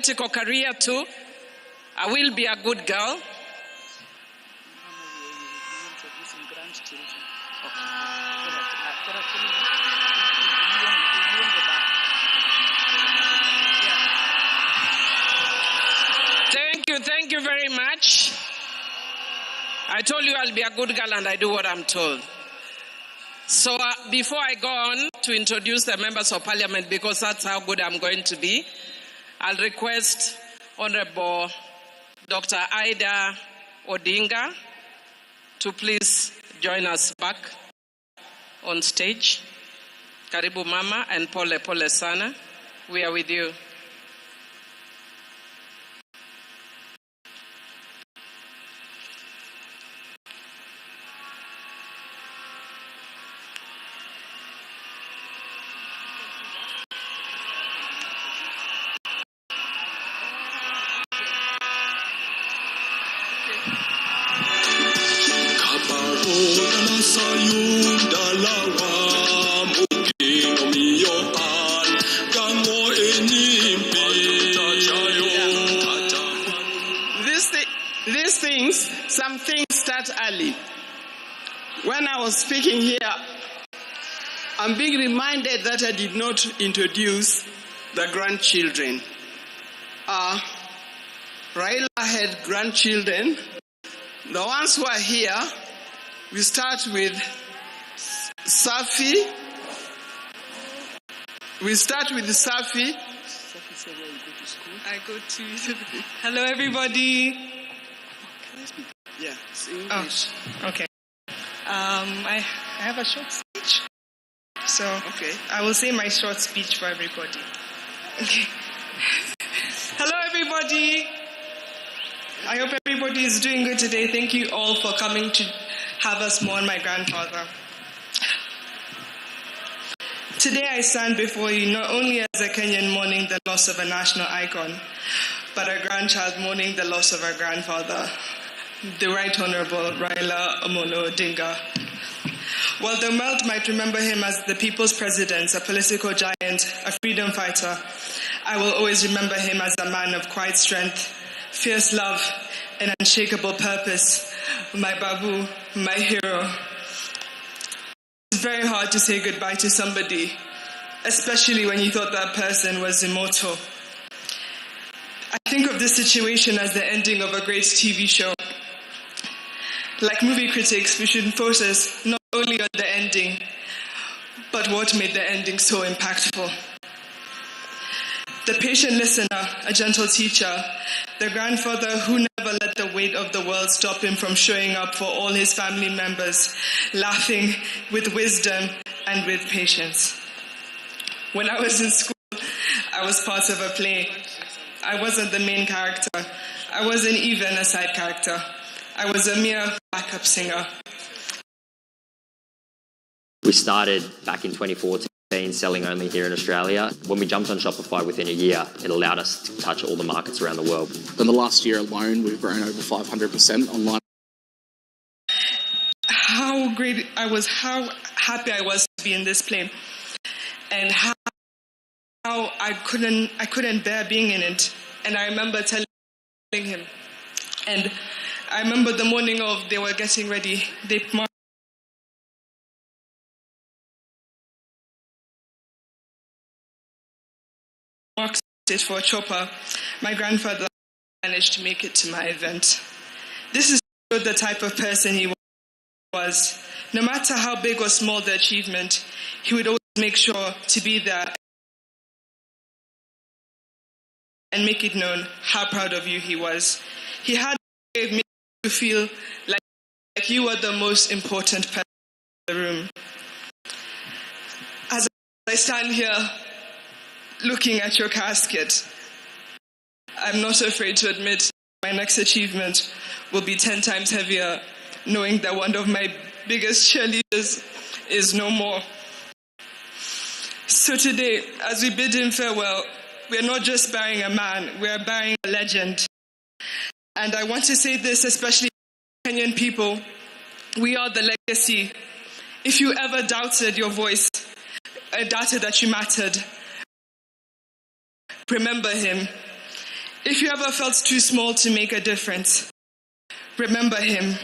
political career too. I will be a good girl. Thank you very much. I told you I'll be a good girl and I do what I'm told. So before I go on to introduce the members of parliament, because that's how good I'm going to be, I'll request Honorable Dr. Raila Odinga to please join us back on stage. Karibu Mama and pole sana. We are with you. Some things start early. When I was speaking here, I'm being reminded that I did not introduce the grandchildren. Raila had grandchildren. The ones who are here, we start with Safi. Safi said, well, you go to school. I go to... Hello, everybody. Yeah, it's English. Oh, okay. I have a short speech. So okay. I will say my short speech for everybody. Okay. Hello, everybody. I hope everybody is doing good today. Thank you all for coming to have us mourn my grandfather. Today I stand before you not only as a Kenyan mourning the loss of a national icon, but a grandchild mourning the loss of our grandfather, the Right Honorable Raila Odinga. While the world might remember him as the people's president, a political giant, a freedom fighter, I will always remember him as a man of quiet strength, fierce love, and unshakable purpose. My Babu, my hero. It's very hard to say goodbye to somebody, especially when you thought that person was immortal. I think of this situation as the ending of a great TV show. Like movie critics, we should focus not only on the ending, but what made the ending so impactful. The patient listener, a gentle teacher, the grandfather who never let the weight of the world stop him from showing up for all his family members, laughing with wisdom and with patience. When I was in school, I was part of a play. I wasn't the main character. I wasn't even a side character. I was a mere backup singer. We started back in 2014, selling only here in Australia. When we jumped on Shopify within a year, it allowed us to touch all the markets around the world. In the last year alone, we've grown over 500% online. How great I was, how happy I was to be in this play, and how I couldn't bear being in it. And I remember telling him, and I remember the morning of they were getting ready, they marked it for a chopper. My grandfather managed to make it to my event. This is the type of person he was. No matter how big or small the achievement, he would always make sure to be there and make it known how proud of you he was. He had a way of making you feel like you were the most important person in the room. As I stand here looking at your casket, I'm not afraid to admit my next achievement will be 10 times heavier, knowing that one of my biggest cheerleaders is no more. So today, as we bid him farewell, we are not just burying a man, we are burying a legend. And I want to say this, especially Kenyan people, we are the legacy. If you ever doubted your voice, doubted that you mattered, remember him. If you ever felt too small to make a difference, remember him.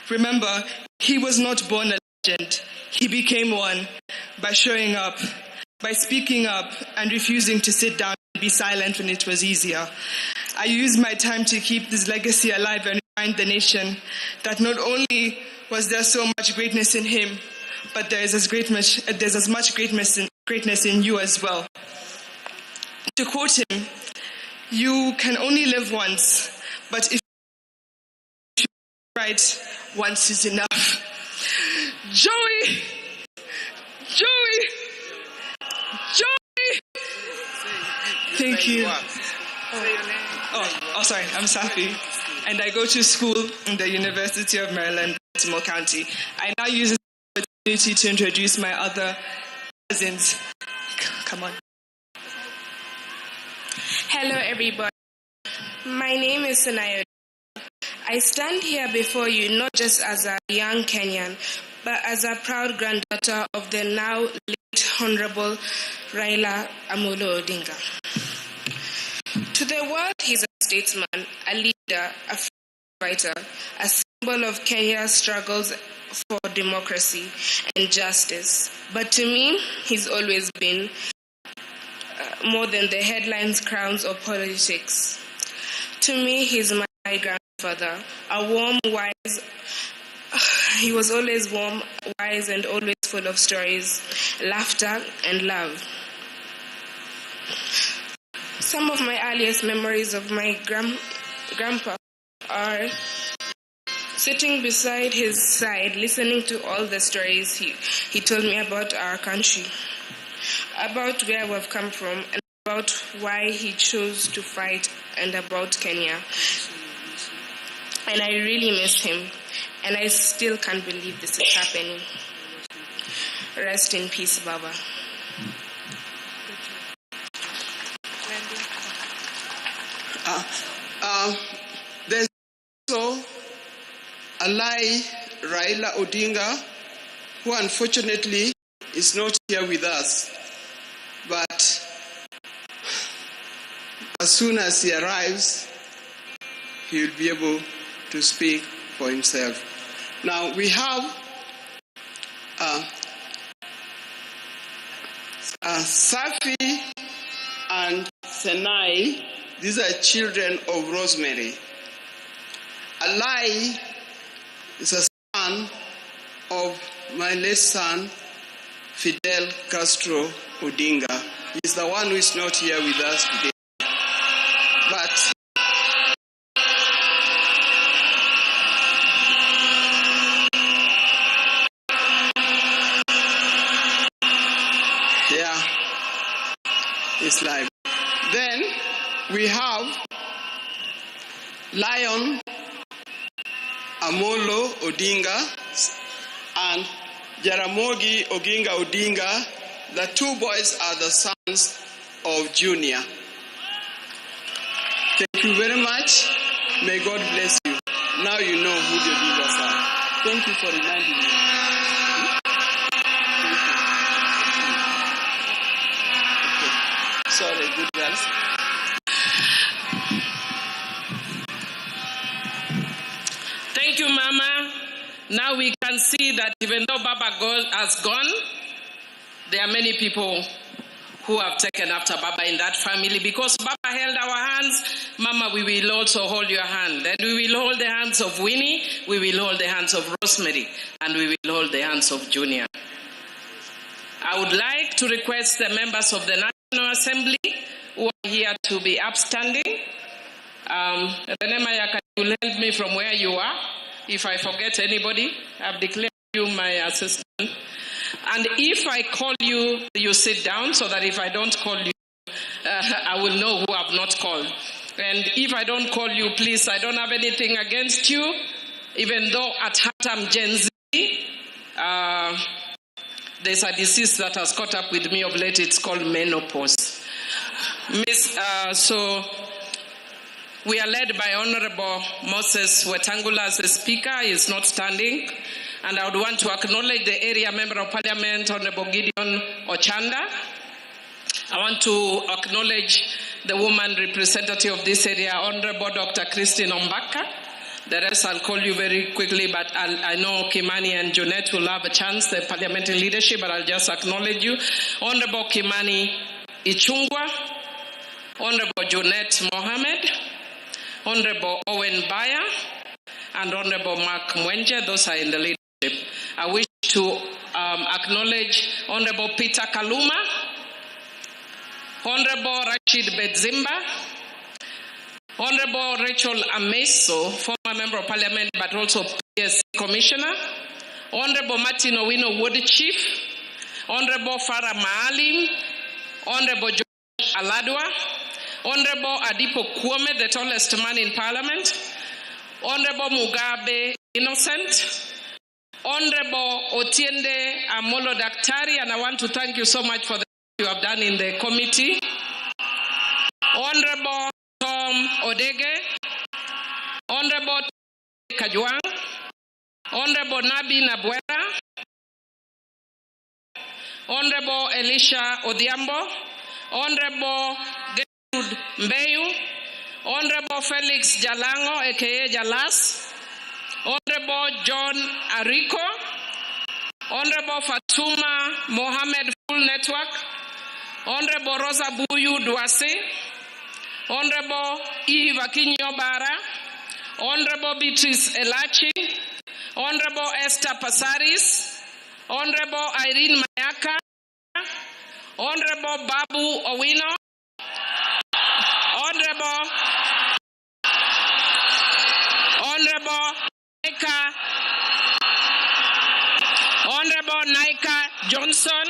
Remember, he was not born a legend. He became one by showing up, by speaking up and refusing to sit down and be silent when it was easier. I used my time to keep this legacy alive and remind the nation that not only was there so much greatness in him, but there's as much greatness in you as well. To quote him, you can only live once, but if you right, once is enough. Joey! Thank you. Oh, sorry, I'm Safi. And I go to school in the University of Maryland, Baltimore County. I now use this opportunity to introduce my other cousins. Come on. Hello, everybody. My name is Sanaya. I stand here before you not just as a young Kenyan, but as a proud granddaughter of the now late Honorable Raila Odinga. To the world, he's a statesman, a leader, a freedom fighter, a symbol of Kenya's struggles for democracy and justice. But to me, he's always been more than the headlines, crowns, or politics. To me, he's my grandfather, a warm, wise. He was always warm, wise, and always full of stories, laughter, and love. Some of my earliest memories of my grandpa are sitting beside his side, listening to all the stories he told me about our country, about where we've come from, and about why he chose to fight, and about Kenya. And I really miss him, and I still can't believe this is happening. Rest in peace, Baba. There's also Alai Raila Odinga, who unfortunately is not here with us. But as soon as he arrives, he will be able to speak for himself. Now we have Safi and Senai. These are children of Rosemary. Alai is a son of my late son, Fidel Castro Odinga. He's the one who is not here with us today. But yeah, it's live. Then we have Lion Amolo Odinga and Jaramogi Oginga Odinga. The two boys are the sons of Junior. Thank you very much. May God bless you. Now you know who the Odingas are. Thank you for reminding me. Okay. Sorry, good girls. Thank you, Mama. Now we can see that even though Baba has gone, there are many people who have taken after Baba in that family. Because Baba held our hands, Mama, we will also hold your hand. And we will hold the hands of Winnie, we will hold the hands of Rosemary, and we will hold the hands of Junior. I would like to request the members of the National Assembly who are here to be upstanding. Renemaya, can you help me from where you are? If I forget anybody, I've declared you my assistant. And if I call you, you sit down so that if I don't call you, I will know who I've not called. And if I don't call you, please, I don't have anything against you, even though at heart I'm Gen Z. There's a disease that has caught up with me of late. It's called menopause. So we are led by Honorable Moses Wetangula as the Speaker. He is not standing. And I would want to acknowledge the area Member of Parliament, Honorable Gideon Ochanda. I want to acknowledge the woman representative of this area, Honorable Dr. Christine Ombaka. The rest I'll call you very quickly, but I know Kimani and Junet will have a chance, the parliamentary leadership, but I'll just acknowledge you. Honorable Kimani Ichungwa, Honorable Junet Mohammed, Honorable Owen Baya, and Honorable Mark Mwenje. Those are in the leadership. I wish to acknowledge Honorable Peter Kaluma, Honorable Rashid Bedzimba, Honorable Rachel Ameso, former Member of Parliament but also PSC Commissioner, Honorable Martin Owino Wood Chief, Honorable Farah Maalim, Honorable George Aladwa, Honorable Adipo Kwame, the tallest man in Parliament, Honorable Mugabe Innocent, Honorable Otiende Amolo Daktari, and I want to thank you so much for the work you have done in the committee. Honorable Tom Odege, Honorable Kajwang, Honorable Nabi Nabwera, Honorable Elisha Odhiambo, Honorable Gertrude Mbeyu, Honorable Felix Jalango, aka Jalas, Honorable John Ariko, Honorable Fatuma Mohammed Full Network, Honorable Rosa Buyu Duase, Honorable Eve Akinyo Bara, Honorable Beatrice Elachi, Honorable Esther Pasaris, Honorable Irene Mayaka, Honorable Babu Owino, Honorable Naika Johnson,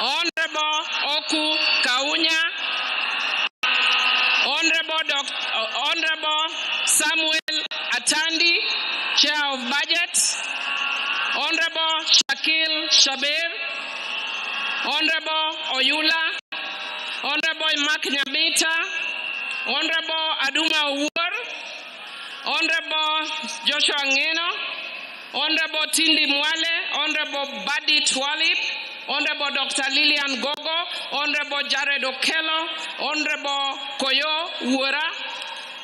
Honorable Oku Kaunya, Honorable Samuel Atandi, Chair of Budget, Honorable Shakil Shabir, Honorable Oyula, Honorable Mark Nyamita, Honorable Aduma Uwar, Honorable Joshua Ngeno, Honorable Tindi Mwale, Honorable Badi Twalib, Honorable Dr. Lillian Gogo, Honorable Jared Okello, Honorable Koyo Uwara,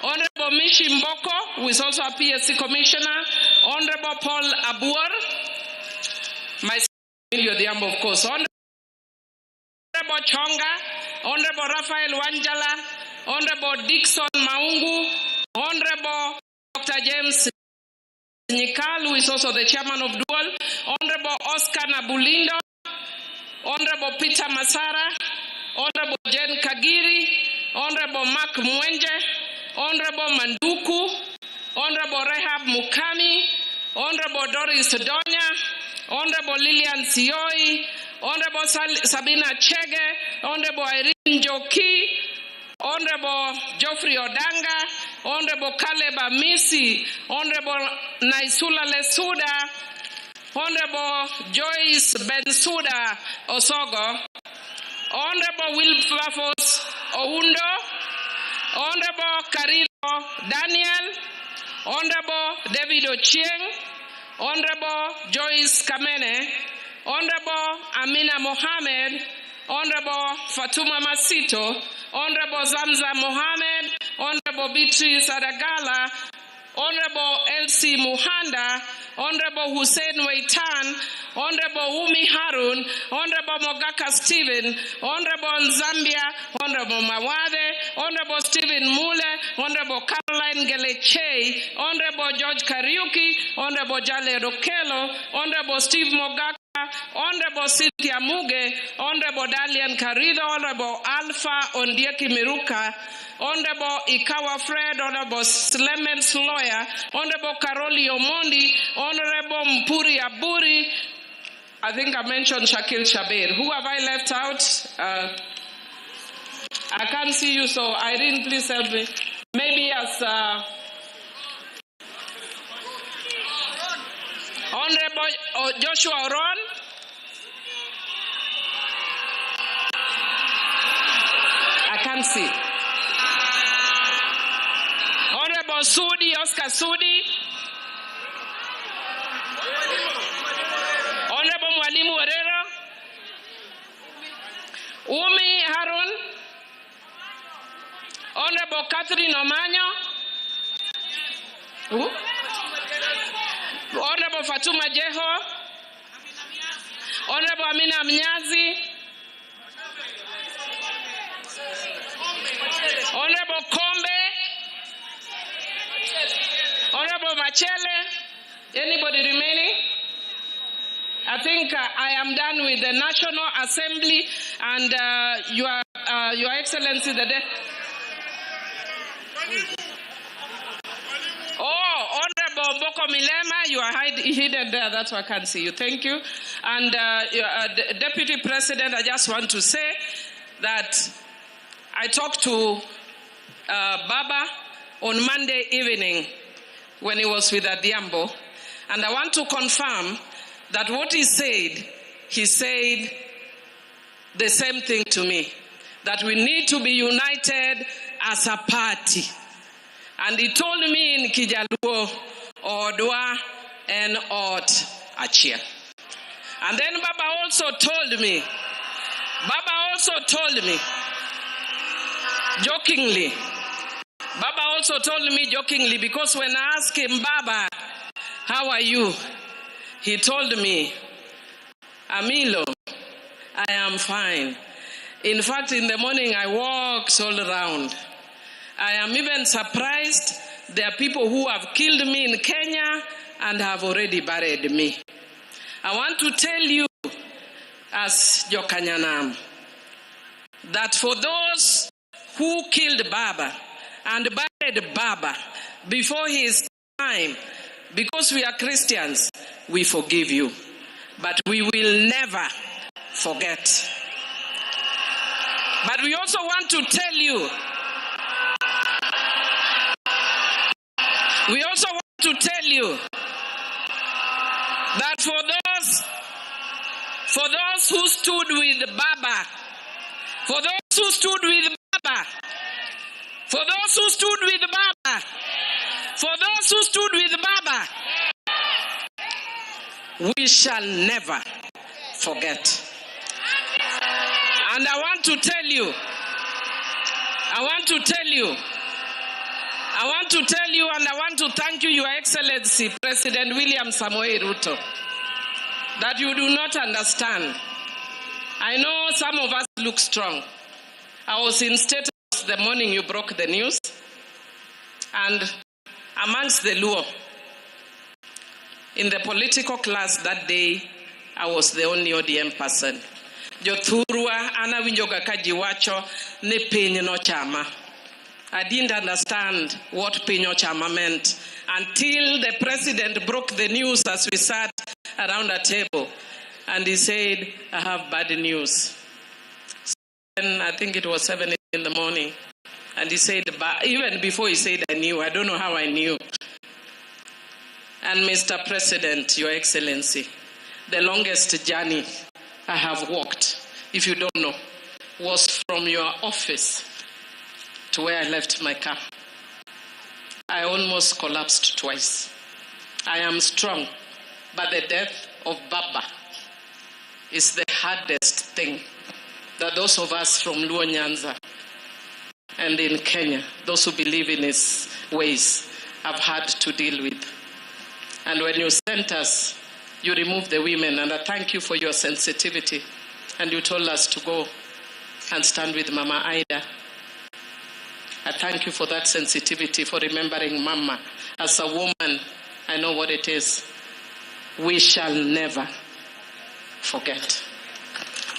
Honorable Mishi Mboko, who is also a PSC Commissioner, Honorable Paul Abuar, myself, Emilio Diambo, of course, Honorable Chonga, Honorable Raphael Wanjala, Honorable Dixon Maungu, Honorable Dr. James Nyikal, who is also the chairman of Dual, Honorable Oscar Nabulindo, Honorable Peter Masara, Honorable Jen Kagiri, Honorable Mark Mwenje, Honorable Manduku, Honorable Rehab Mukami, Honorable Doris Donya, Honorable Lillian Sioi, Honorable Sabina Chege, Honorable Irene Joki, Honorable Geoffrey Odanga, Honorable Caleb Amisi, Honorable Naisula Lesuda, Honorable Joyce Bensuda Osogo, Honorable Wilberforce Oundo, Honorable Carilo Daniel, Honorable David Ochieng, Honorable Joyce Kamene, Honorable Amina Mohammed, Honorable Fatuma Masito, Honorable Zamza Mohammed, Honorable Beatrice Adagala, Honorable Elsie Muhanda, Honorable Hussein Waitan, Honorable Umi Harun, Honorable Mogaka Stephen, Honorable Zambia, Honorable Mawade, Honorable Stephen Mule, Honorable Caroline Geleche, Honorable George Kariuki, Honorable Jale Rokelo, Honorable Steve Mogaka, Honorable Cynthia Muge, Honorable Dalian Karido, Honorable Alpha Ondieki Miruka, Honorable Ikawa Fred, Honorable Clemens Lawyer, Honorable Karoli Omondi, Honorable Mpuri Aburi. I think I mentioned Shakil Shabir. Who have I left out? I can't see you, so Irene, please help me. Maybe as Honorable Joshua Oron. I can't see. Honorable Sudi, Oscar Sudi. Honorable Mwalimu Herrera. Umi Harun, Honorable Catherine Omanyo, Honorable Fatuma Jeho, Honorable Amina Mnyazi, Honorable Kombe, Honorable Machele. Anybody remaining? I think I am done with the National Assembly and Your Excellency Honorable Boko Milema, you are hidden there, that's why I can't see you. Thank you. And Deputy President, I just want to say that I talked to Baba on Monday evening when he was with Adiambo, and I want to confirm that what he said the same thing to me, that we need to be united as a party. And he told me in Kijaluo, Odwa, and Ot Achia. And then Baba also told me, jokingly, because when I asked him, Baba, how are you? He told me, Amilo, I am fine. In fact, in the morning I walked all around. I am even surprised there are people who have killed me in Kenya and have already buried me. I want to tell you, as Jokanyanam, that for those who killed Baba and buried Baba before his time, because we are Christians, we forgive you. But we will never forget. But we also want to tell you, that for those who stood with Baba, we shall never forget. And I want to tell you, and I want to thank you, Your Excellency, President William Samoei Ruto, that you do not understand. I know some of us look strong. I was in State House the morning you broke the news, and amongst the Luo, in the political class that day, I was the only ODM person. Jothurwa ana winjoga kajiwacho ne piny no chama. I didn't understand what piny chama meant until the president broke the news as we sat around a table, and he said, I have bad news. And I think it was 7 in the morning, and he said, even before he said I knew, I don't know how I knew. And Mr. President, Your Excellency, the longest journey I have walked, if you don't know, was from your office to where I left my car. I almost collapsed twice. I am strong, but the death of Baba is the hardest thing that those of us from Luo Nyanza and in Kenya, those who believe in his ways, have had to deal with. And when you sent us, you removed the women, and I thank you for your sensitivity. And you told us to go and stand with Mama Ida. I thank you for that sensitivity, for remembering Mama. As a woman, I know what it is. We shall never forget.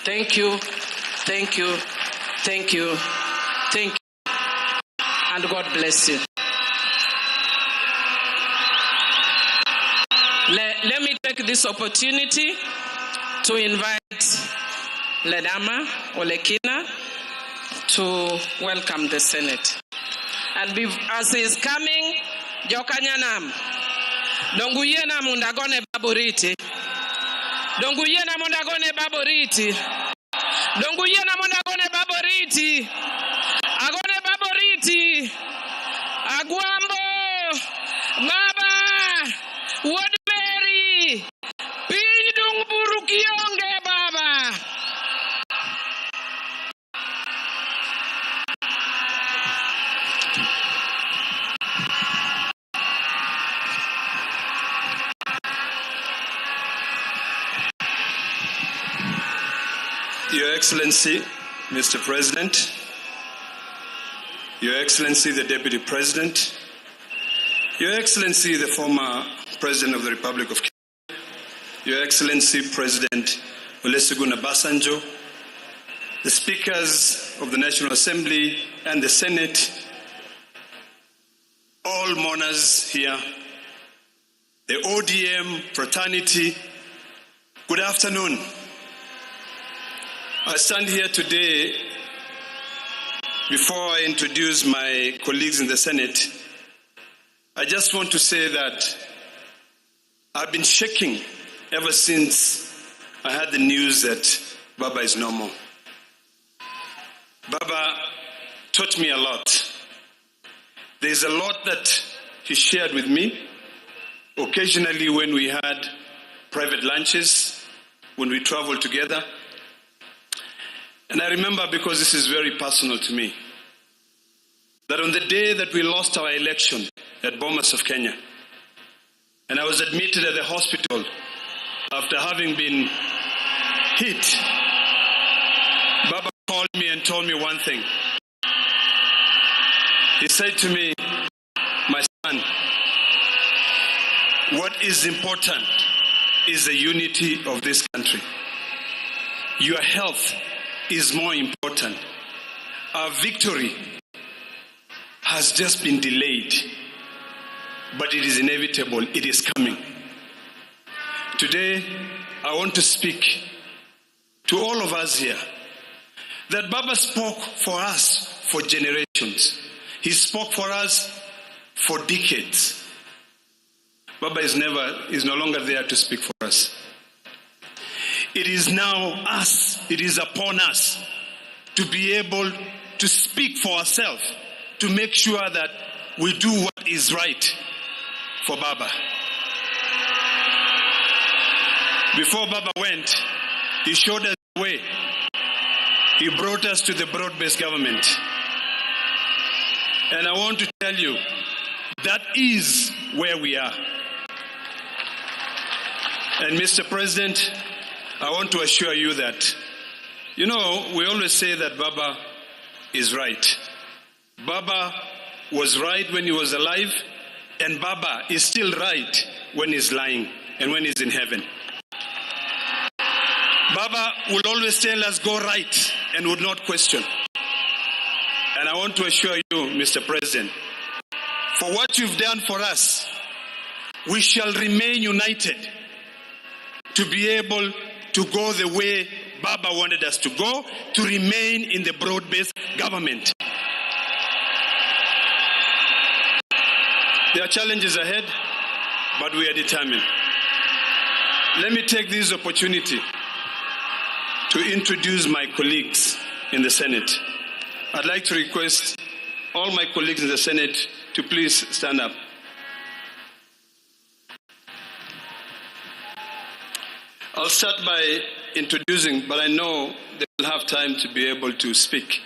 Thank you, thank you, thank you, thank you, and God bless you. Let me take this opportunity to invite Ledama Olekina to welcome the Senate. And as he is coming, Jokanyanam, Donguyena Mundagone Baboriti, Donguyena Mundagone Baboriti, Donguyena Mundagone Baboriti, Agone Baboriti, Aguambo, Baba, Woodbury, Pidung Burukionge Baba. Excellency, Mr. President, Your Excellency, the Deputy President, Your Excellency, the former President of the Republic of Kenya, Your Excellency, President Olusegun Obasanjo, the Speakers of the National Assembly and the Senate, all mourners here, the ODM fraternity, good afternoon. I stand here today before I introduce my colleagues in the Senate. I just want to say that I've been shaking ever since I had the news that Baba is no more. Baba taught me a lot. There's a lot that he shared with me. Occasionally when we had private lunches, when we traveled together. And I remember, because this is very personal to me, that on the day that we lost our election at Bomas of Kenya, and I was admitted at the hospital after having been hit, Baba called me and told me one thing. He said to me, "My son, what is important is the unity of this country. Your health is more important. Our victory has just been delayed, but it is inevitable. It is coming." Today, I want to speak to all of us here that Baba spoke for us for generations. He spoke for us for decades. Baba is no longer there to speak for us. It is now us, it is upon us to be able to speak for ourselves, to make sure that we do what is right for Baba. Before Baba went, he showed us the way. He brought us to the broad-based government. And I want to tell you, that is where we are. And Mr. President, I want to assure you that, we always say that Baba is right. Baba was right when he was alive, and Baba is still right when he's lying and when he's in heaven. Baba will always tell us, go right, and would not question. And I want to assure you, Mr. President, for what you've done for us, we shall remain united to be able to go the way Baba wanted us to go, to remain in the broad-based government. There are challenges ahead, but we are determined. Let me take this opportunity to introduce my colleagues in the Senate. I'd like to request all my colleagues in the Senate to please stand up. I'll start by introducing, but I know they will have time to be able to speak.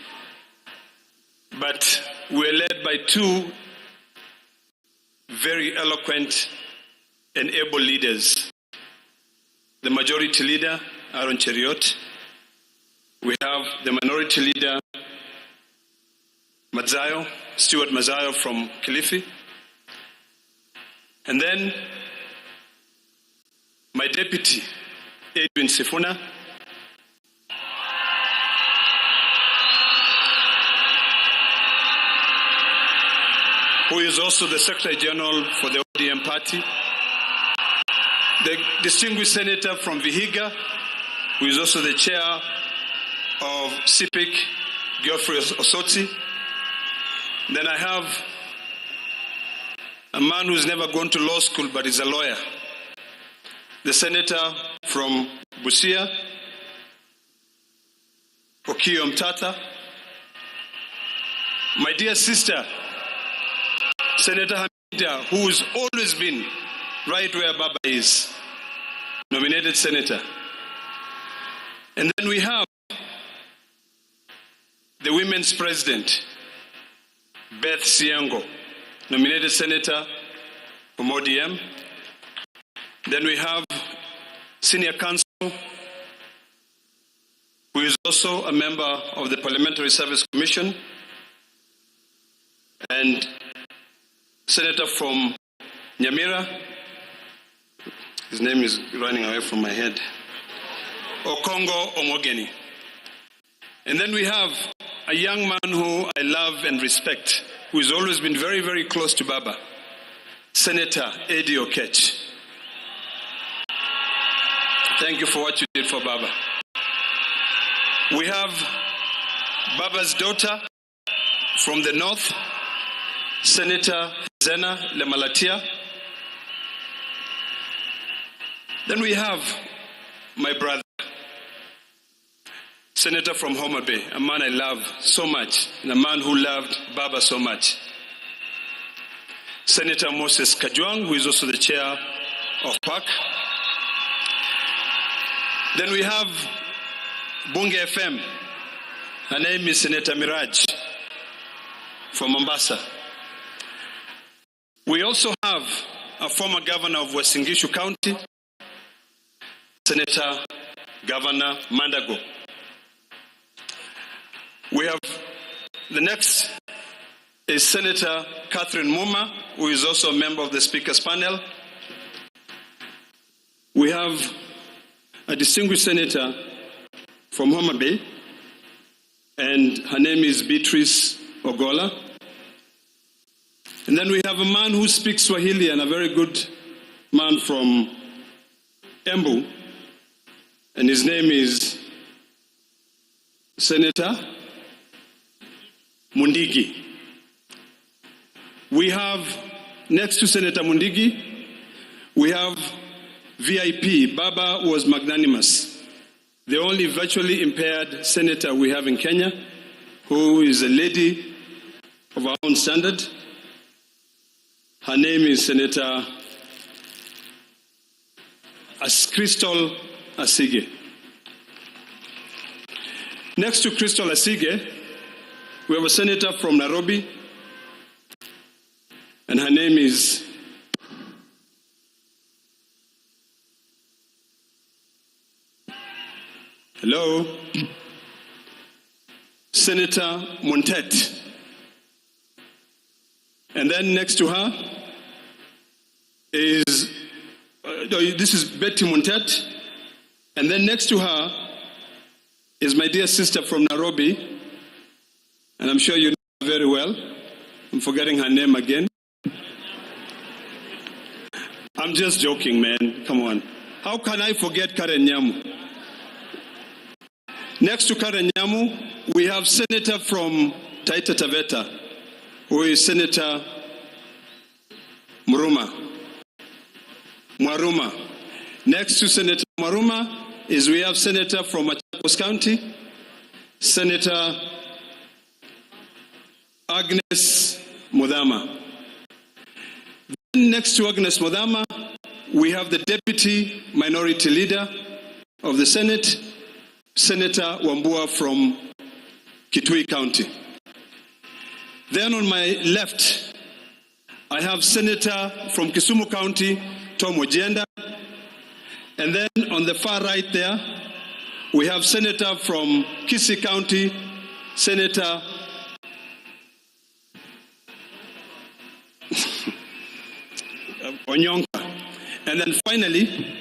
But we're led by two very eloquent and able leaders. The majority leader, Aaron Cheriot. We have the minority leader, Stuart Mazayo from Kilifi. And then my deputy, Edwin Sifuna, who is also the Secretary General for the ODM party. The distinguished senator from Vihiga, who is also the chair of CIPIC, Geoffrey Osotsi. Then I have a man who's never gone to law school but is a lawyer, the senator from Busia, Okiyo Mtata. My dear sister, Senator Hamida, who's always been right where Baba is, nominated senator. And then we have the women's president, Beth Siango, nominated senator from ODM. Then we have senior counsel, who is is also a member of the Parliamentary Service Commission, and Senator from Nyamira. His name is running away from my head. Okongo Omogeni. And then we have a young man who I love and respect, who has always been very, very close to Baba, Senator Eddie Okech. Thank you for what you did for Baba. We have Baba's daughter from the north, Senator Zena Lemalatia. Then we have my brother, Senator from Homa Bay, a man I love so much, and a man who loved Baba so much. Senator Moses Kajwang, who is also the chair of PAC. Then we have Bunge FM. Her name is Senator Miraj from Mombasa. We also have a former governor of Uasin Gishu County, Senator Governor Mandago. We have the next is Senator Catherine Muma, who is also a member of the Speaker's panel. We have a distinguished senator from Homa Bay, and her name is Beatrice Ogola. And then we have a man who speaks Swahili, and a very good man from Embu, and his name is Senator Mundigi. We have, next to Senator Mundigi, we have VIP. Baba was magnanimous. The only virtually impaired senator we have in Kenya, who is a lady of our own standard. Her name is Senator Crystal Asige. Next to Crystal Asige, we have a senator from Nairobi, and her name is Senator Montet. And then next to her is, this is Betty Montet. And then next to her is my dear sister from Nairobi, and I'm sure you know her very well. I'm forgetting her name again. I'm just joking, man. Come on. How can I forget Karen Nyamu? Next to Karen Nyamu, we have Senator from Taita Taveta, who is Senator Mwaruma. Next to Senator Mwaruma is we have Senator from Machakos County, Senator Agnes Mudama. Then next to Agnes Mudama, we have the Deputy Minority Leader of the Senate, Senator Wambua from Kitui County. Then on my left, I have Senator from Kisumu County, Tom Ojenda. And then on the far right there, we have Senator from Kisii County, Senator Onyonka. And then finally,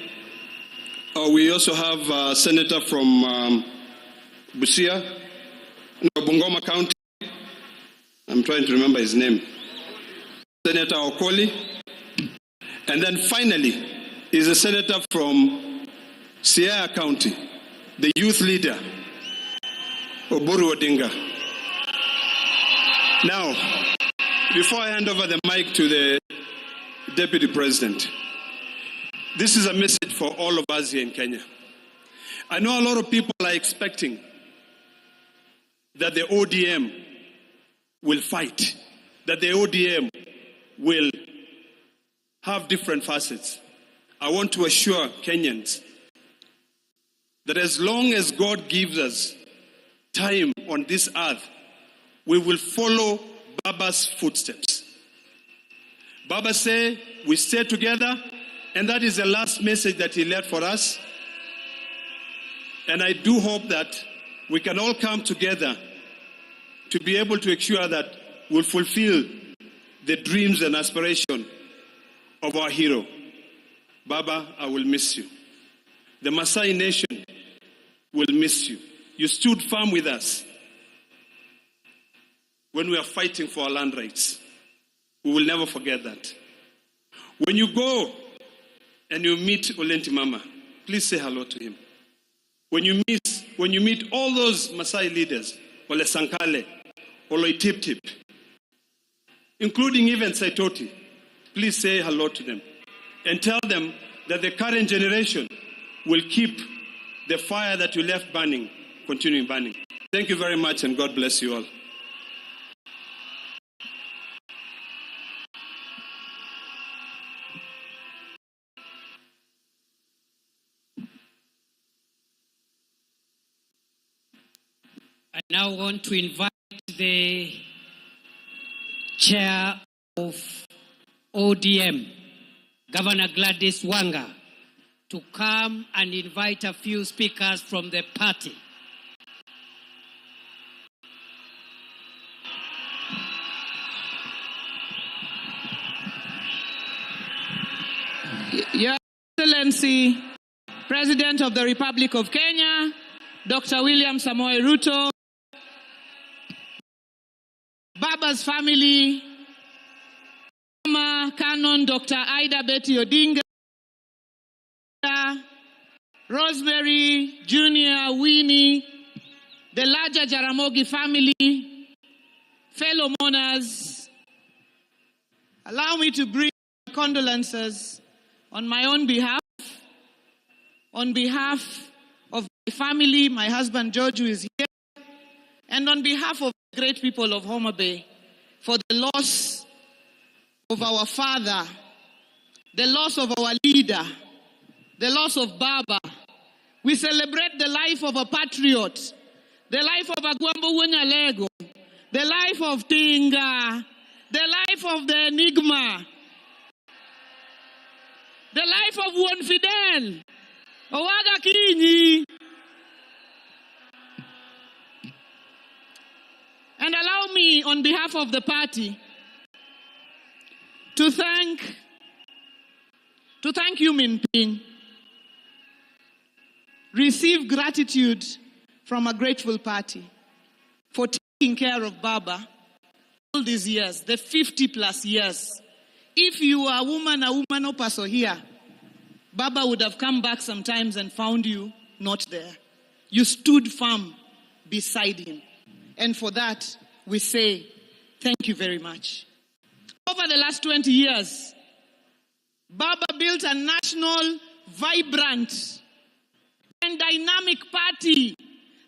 we also have a Senator from Busia, Bungoma County. I'm trying to remember his name. Senator Okoli. And then finally is a senator from Siaya County, the youth leader, Raila Odinga. Now, before I hand over the mic to the Deputy President, this is a message for all of us here in Kenya. I know a lot of people are expecting that the ODM will fight, that the ODM will have different facets. I want to assure Kenyans that as long as God gives us time on this earth, we will follow Baba's footsteps. Baba said, we stay together, and that is the last message that he left for us. And I do hope that we can all come together to be able to ensure that we'll fulfill the dreams and aspirations of our hero. Baba, I will miss you. The Maasai nation will miss you. You stood firm with us when we are fighting for our land rights. We will never forget that. When you go and you meet Olenti Mama, please say hello to him. When you meet all those Maasai leaders, Ole Sankale, Ole Tip Tip, including even Saitoti, please say hello to them and tell them that the current generation will keep the fire that you left burning, continuing burning. Thank you very much, and God bless you all. I now want to invite the chair of ODM, Governor Gladys Wanga, to come and invite a few speakers from the party. Your Excellency, President of the Republic of Kenya, Dr. William Samoei Ruto, Baba's family, Mama Canon Dr. Ida Betty Odinga, Rosemary, Junior, Winnie, the larger Jaramogi family, fellow mourners, allow me to bring condolences on my own behalf, on behalf of my family, my husband George, who is here, and on behalf of the great people of Homa Bay, for the loss of our father, the loss of our leader, the loss of Baba. We celebrate the life of a patriot, the life of Agwambo Wunyalego, the life of Tinga, the life of the Enigma, the life of Juan Fidel, Owaga Kinyi. And allow me, on behalf of the party, to thank you, Min Ping. Receive gratitude from a grateful party for taking care of Baba all these years, the 50 plus years. If you are a woman or person here, Baba would have come back sometimes and found you not there. You stood firm beside him. And for that, we say, thank you very much. Over the last 20 years, Baba built a national, vibrant, and dynamic party,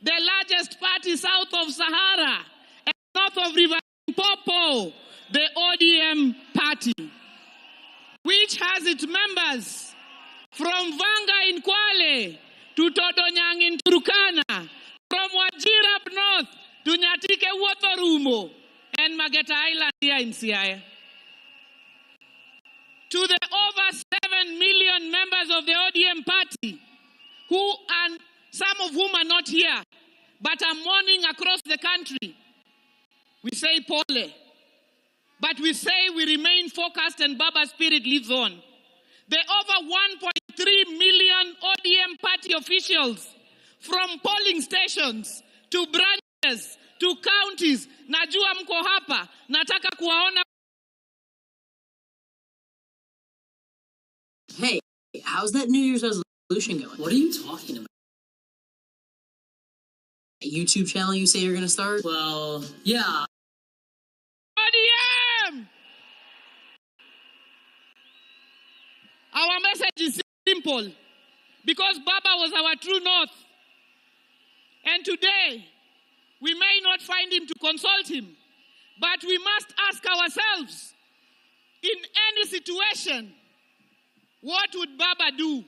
the largest party south of Sahara and north of River Limpopo, the ODM party, which has its members from Vanga in Kwale to Todonyang in Turkana, from Wajir up north to Nyatike Wotorumo and Mageta Island here in Siaya. To the over 7 million members of the ODM party, who and some of whom are not here, but are mourning across the country, we say pole. But we say we remain focused and Baba's spirit lives on. The over 1.3 million ODM party officials, from polling stations to branches to counties, najua mko hapa, nataka kuwaona. Hey, how's that New Year's resolution going? What are you talking about? A YouTube channel you say you're going to start? Well, yeah. ODM! Our message is simple. Because Baba was our true north. And today, we may not find him to consult him. But we must ask ourselves, in any situation, what would Baba do?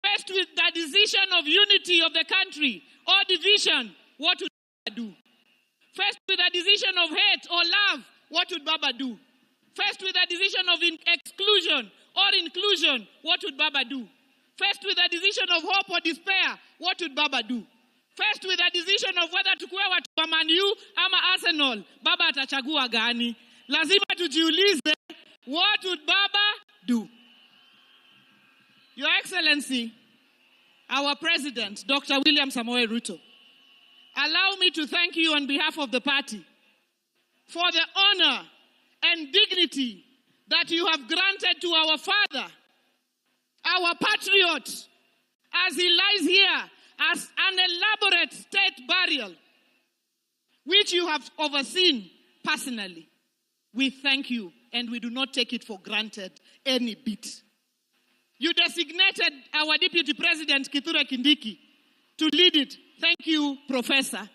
Faced with the decision of unity of the country or division, what would Baba do? Faced with a decision of hate or love, what would Baba do? Faced with a decision of exclusion or inclusion, what would Baba do? Faced with a decision of hope or despair, what would Baba do? faced with a decision of whether tukue watu wa Man U ama Arsenal, baba atachagua gani? Lazima tujiulize, what would baba do? Your Excellency, our President, Dr. William Samoei Ruto, allow me to thank you on behalf of the party for the honor and dignity that you have granted to our father, our patriot, as he lies here as an elaborate state burial, which you have overseen personally. We thank you, and we do not take it for granted any bit. You designated our Deputy President, Kithure Kindiki, to lead it. Thank you, Professor.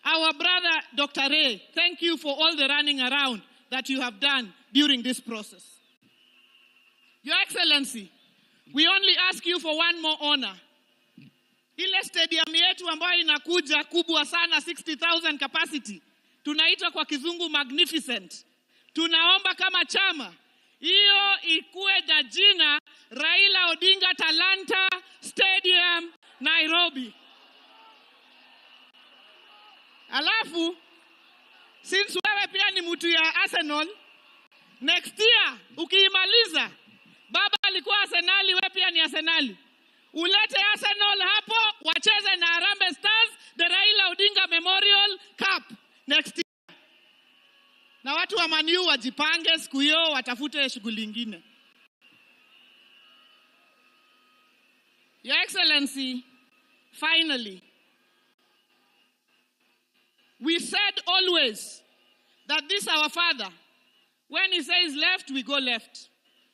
Our brother, Dr. Ray, thank you for all the running around that you have done during this process. Your Excellency, we only ask you for one more honor. Ile stadium yetu ambayo inakuja kubwa sana, 60,000 capacity, tunaita kwa kizungu magnificent. Tunaomba kama chama, hiyo ikuwe na jina Raila Odinga Talanta Stadium, Nairobi. Alafu, since wewe pia ni mtu ya Arsenal, next year, ukiimaliza, baba alikuwa Arsenali, wewe pia ni Arsenali. Ulete Arsenal hapo, wacheze na Harambee Stars, the Raila Odinga Memorial Cup next year. Na watu wa Man U wajipange siku hiyo, watafute shughuli nyingine. Your Excellency, finally, we said always that this our father, when he says left, we go left.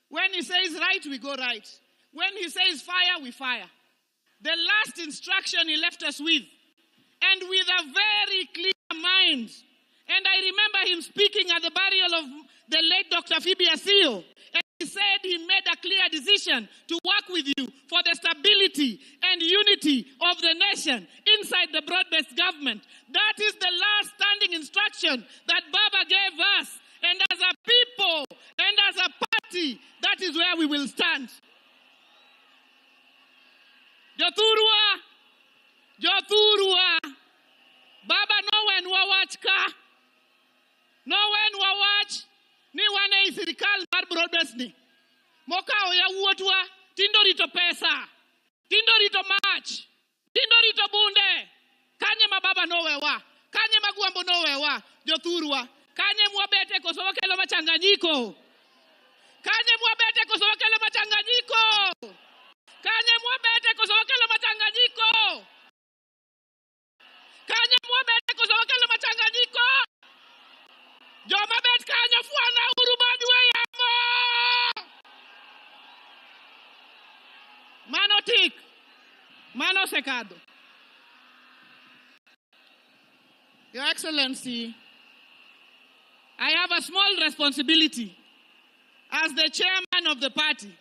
When he says right, we go right. When he says fire, we fire. The last instruction he left us with, and with a very clear mind. And I remember him speaking at the burial of the late Dr. Phoebe Asio. And he said he made a clear decision to work with you for the stability and unity of the nation inside the broad-based government. That is the last standing instruction that Baba gave us. And as a people and as a party, that is where we will stand. Jothurwa, Baba nowen wawachka, nowen wawach, ni wane isirikal mar broadbased ni. Moka oya wuotwa, tindo rito pesa, tindo rito mach, tindo rito bunde, kanye mababa nowewa, kanye magwambo nowewa, Jothurwa, kanye mwabete kosowa kelo machanganyiko, kanye mwabete kosowa kelo machanganyiko, kanye mwabete kosowa kelo machanganyiko, kanye mwabete kosowa kelo machanganyiko, jomabet kanye fuana urubadi weyamo. Mano tik, mano secado. Your Excellency, I have a small responsibility as the chairman of the party.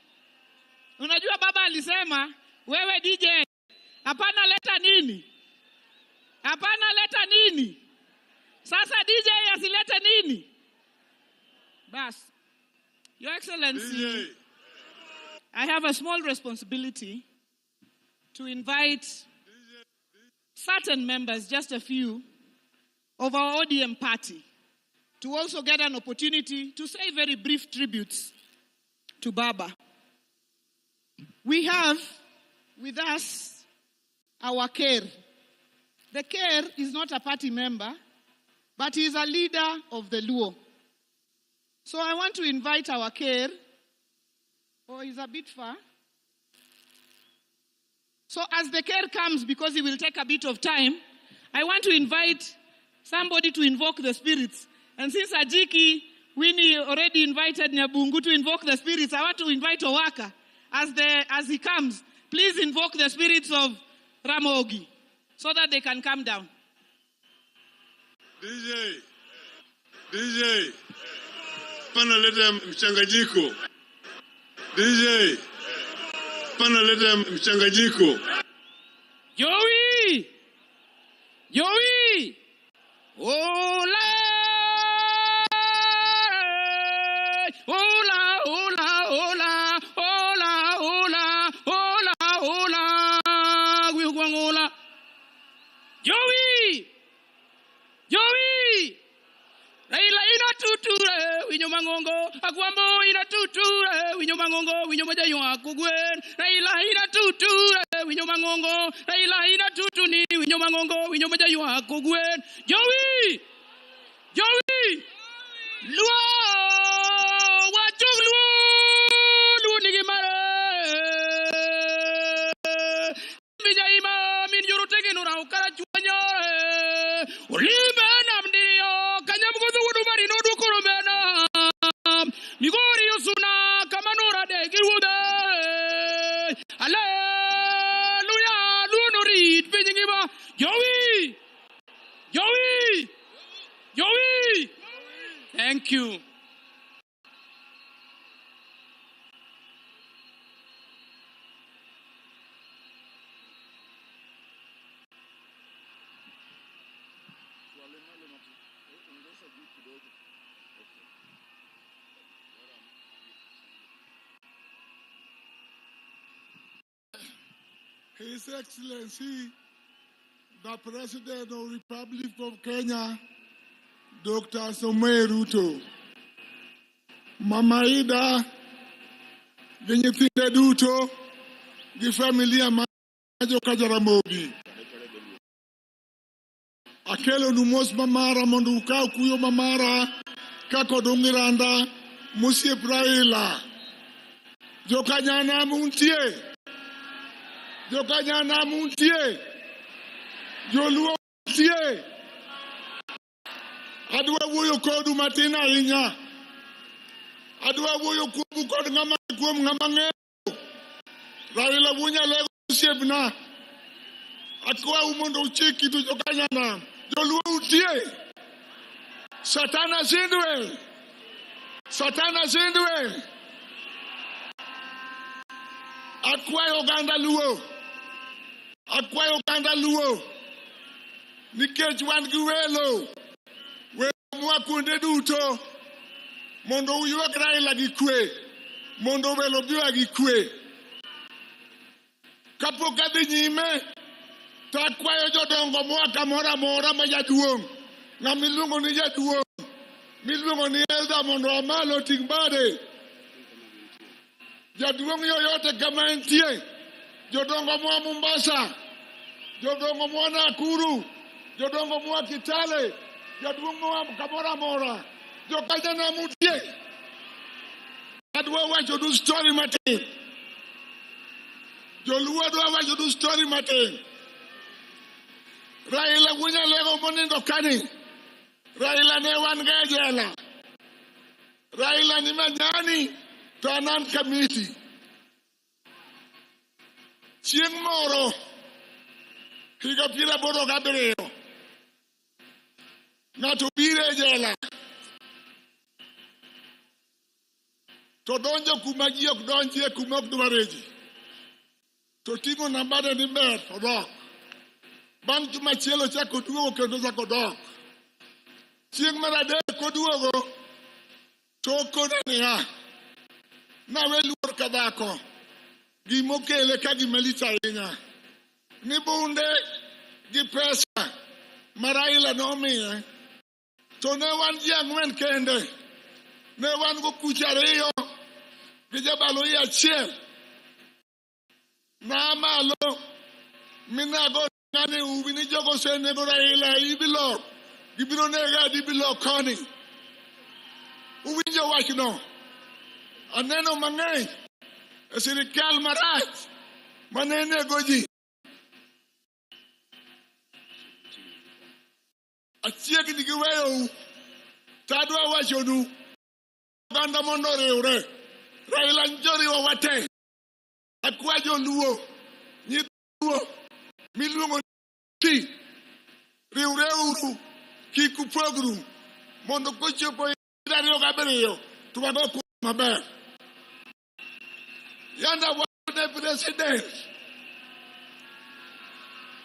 Unajua baba alisema, wewe DJ, hapana leta nini? Hapana leta nini? Sasa DJ asilete nini? Bas. Your Excellency, DJ, I have a small responsibility to invite certain members, just a few, of our ODM party to also get an opportunity to say very brief tributes to Baba. We have with us our Kerr. The Kerr is not a party member, but he is a leader of the Luo. So I want to invite our Kerr. Oh, he's a bit far. So as the Kerr comes, because he will take a bit of time, I want to invite somebody to invoke the spirits. And since Ajiki, Winnie already invited Nyabungu to invoke the spirits, I want to invite Owaka. As he comes, please invoke the spirits of Ramogi so that they can come down. DJ, pana leta mchanganyiko. DJ, pana leta mchanganyiko. Joey! Hola! Hola, hola, hola, hola, hola, hola, hola. winyo mangongo, akwambo ina tutu, winyo mangongo, winyo moja ywa kugwen, Raila ina tutu, winyo mangongo, Raila ina tutu ni winyo mangongo, winyo moja ywa kugwen, Joey, Luo, wachuk Luo nigi mare, mijaima min juru tegi nura ukara chuanyo, olive namdiyo, kanyam kudu wudu mari nodu kurumena, migori yosuna kamanura de girude, Hallelujah, lunorit pinyingiba, Joey. Thank you. His Excellency, the President of the Republic of Kenya, Dr. Samoei Ruto, Mama Ida, Vinyithinde duto, gi familia majo Kajaramogi. Akelo numos mamara mondo ukaw kuyo mamara kako dongiranda musiep Raila. Jokanyana muntie, Joluo muntie. Adwa wuoyo kodu matin ahinya. Adwa wuoyo kuom kod ng'ama ng'eyo. Raila wunya lego osiepna. Akwa mondo uchiki to jokanyana. Joluo utie. Satana sindwe. Akwayo oganda luo. Nikech wan gi welo. Mwakunde duto mondo uyuak Raila gi kwe, mondo welo biwa gi kwe. Kapok adhi nyime, to akwayo jodongo mwaka mora ma jaduong', ng'ama iluongo ni jaduong', miluongo ni Elda mondo amalo ting' bade. Jaduong' yoyote kama entie, jodongo mwa Mombasa, jodongo mwa Nakuru, jodongo mwa Kitale, Jaduong' mwa kamora, jokanyana mutie. Adwa wacho du story matin. Joluo adwa wacho du story matin. Raila wunya lego monindo kani. Raila ne wan ga jela. Raila ni manyani to anan kamiti. Chieng' moro higa 87 ng'ato bire jela to donjo kuma ji ok donjie, kuma ok dware ji, to ting'o nambane ni ber to dok. Bang' juma chielo chako duogo kendo chako dok. Chieng' mar adek koduogo to okone niya, nawe luor ka dhako, gimokele ka gimalich ahinya ni bunde gi pesa ma Raila nomiye. To ne wan ji ang'wen kende, ne wan go kucha ariyo gi jabalo achiel. Na malo minago ng'ani ubi ni jogo senego Raila ibilo, gibiro nega dibilo koni. Uwinjo wachno, aneno mang'eny e sirikal marach manenego ji. Achiegni gi weyo tadwa wachonu oganda mondo oriwre. Raila njoriwo wate. Akwa joluo, nyithuo miluongo ni riwre uru, kik upogru, mondo kochopo 27 to wago maber. Yanda wane president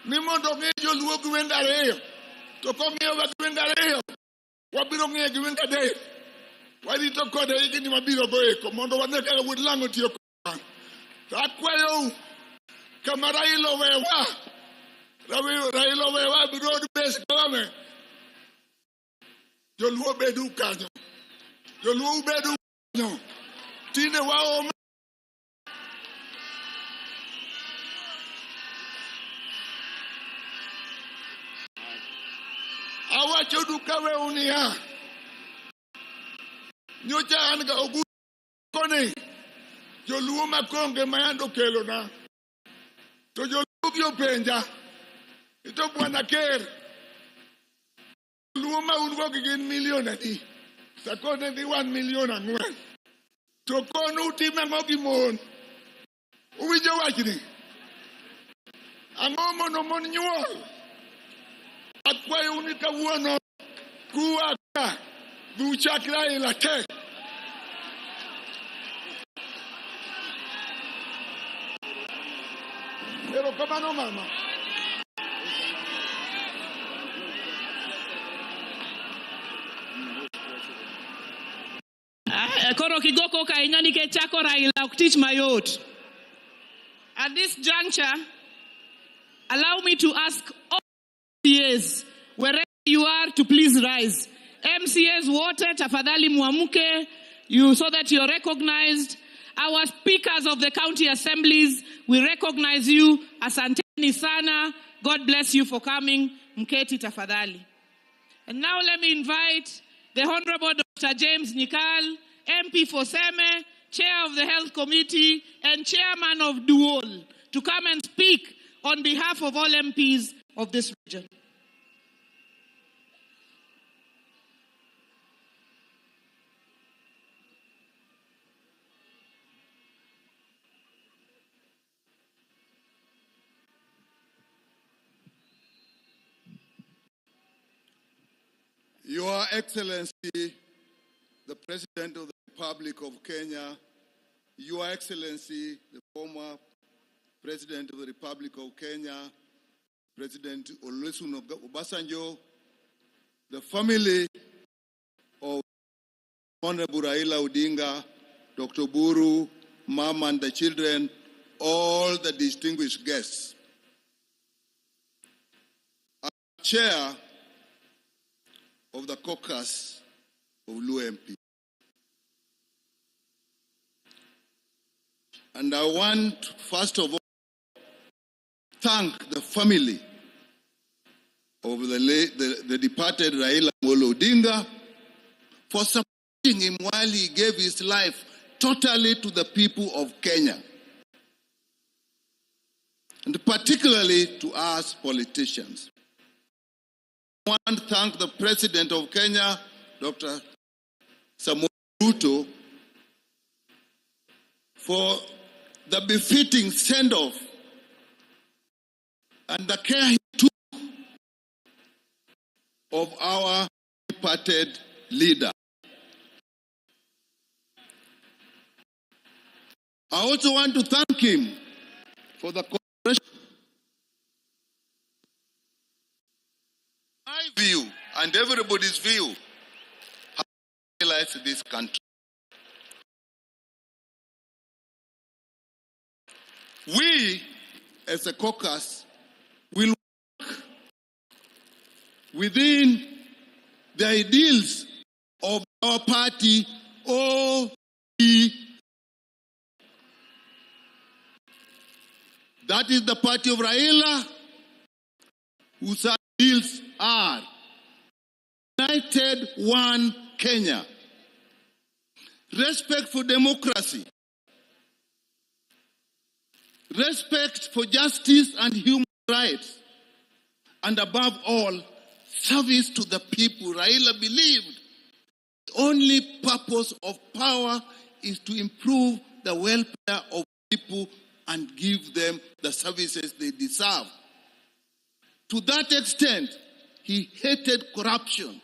ni mondo ng'e joluo gi wend ariyo. To kong'eyo wa gweng' ariyo, wabiro ng'eyo gi weng' adek. Warito kode higni mabiro goeko mondo wane kaka wuod lang'o tiyo kodwa. To akwayo kama Raila owewa broad based government. Joluo bedu kanyo. Joluo ubedo nyo. Tine wao awacho dukawe unia. Nyocha anga ogu kone. Joluo makonge mayando kelo na. To joluo bio penja. Ito bwana ker. Joluo ma ungo gin milion adi. Sakone di 1 million ang'wen. To kono utime ngogi mon. Uwinjo wachni. Ang'o mono mon nyuol. Akwayo unika wuono. Kuwa ka. Duchakra ilate. Pero kamano mama. Koro kigoko ka ingani ke chako Raila ok tich mayot. At this juncture, allow me to ask all MCAs, wherever you are, to please rise. MCAs wote tafadhali muamuke, so that you're recognized. Our speakers of the county assemblies, we recognize you. Asanteni sana. God bless you for coming. Mketi tafadhali. And now let me invite the Honorable Dr. James Nikal, MP for Seme, Chair of the Health Committee, and Chairman of Duol, to come and speak on behalf of all MPs of this region. Your Excellency, the President of the Republic of Kenya, Your Excellency, the former President of the Republic of Kenya, President Olusegun Obasanjo, the family of Honorable Raila Odinga, Dr. Buru, Mom and the children, all the distinguished guests. I'm Chair of the caucus of Luo MP. And I want, first of all, thank the family of the departed Raila Odinga for supporting him while he gave his life totally to the people of Kenya, and particularly to us politicians. I want to thank the President of Kenya, Dr. Samoei Ruto, for the befitting send-off and the care he took of our departed leader. I also want to thank him for the cooperation. My view and everybody's view how to realize this country. We, as a caucus, will work within the ideals of our party, ODM. That is the party of Raila, whose ideals are United One Kenya, respect for democracy, respect for justice and human rights, and above all, service to the people. Raila believed the only purpose of power is to improve the welfare of people and give them the services they deserve. To that extent, he hated corruption.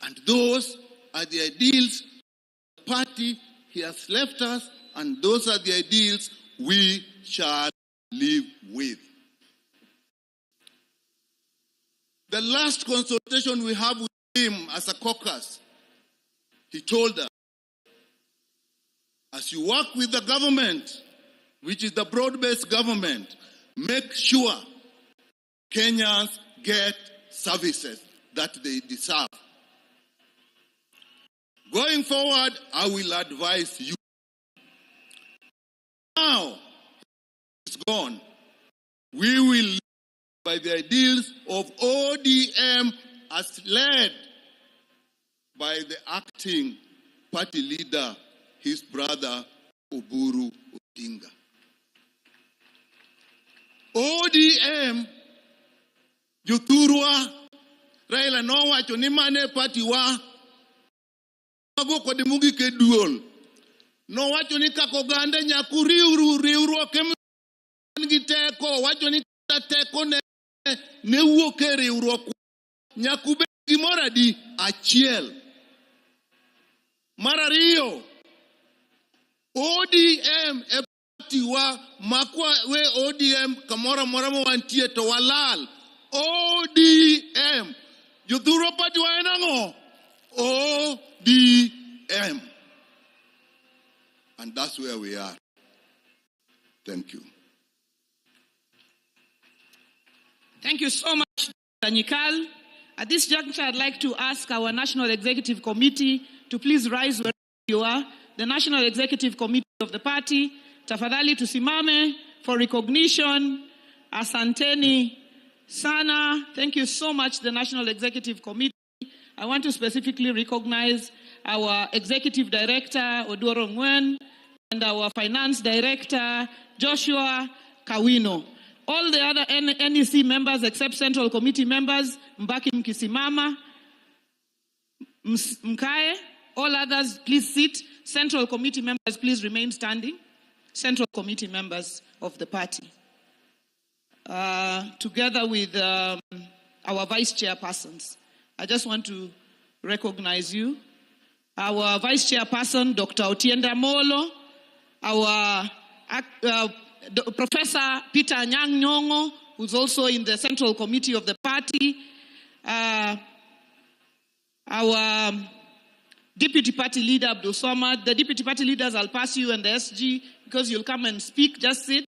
And those are the ideals of the party he has left us, and those are the ideals we shall live with. The last consultation we have with him as a caucus, he told us, as you work with the government, which is the broad-based government, make sure Kenyans get services that they deserve. Going forward, I will advise you. Now, it's gone. We will live by the ideals of ODM as led by the acting party leader, his brother, Oburu Odinga. ODM, Juturwa, Raila no wacho ni mane party wa, mago kwa demugi ke duol. No wacho ni kakoganda nyaku riuro kem ngiteko, wacho ni teko ne wuoke riuro nyaku be gimoradi achiel. Marario, ODM e party wa makwa we ODM kamora moramo wantie to walal. ODM. Juthuro party wa enango. ODM. And that's where we are. Thank you. Thank you so much, Danyikal. At this juncture, I'd like to ask our National Executive Committee to please rise wherever you are. The National Executive Committee of the party, tafadhali tusimame for recognition. Asanteni sana. Thank you so much, the National Executive Committee. I want to specifically recognize our Executive Director, Oduoro Ngwen, and our Finance Director, Joshua Kawino. All the other NEC members except Central Committee members, mbaki mkisimama, mkae. All others, please sit. Central Committee members, please remain standing. Central Committee members of the party. Together with our Vice Chairpersons, I just want to recognize you. Our Vice Chairperson, Dr. Otienda Molo, our Professor Peter Anyang' Nyong'o, who's also in the Central Committee of the party, our Deputy Party Leader, Abdul Somad. The Deputy Party Leaders, I'll pass you and the SG because you'll come and speak, just sit.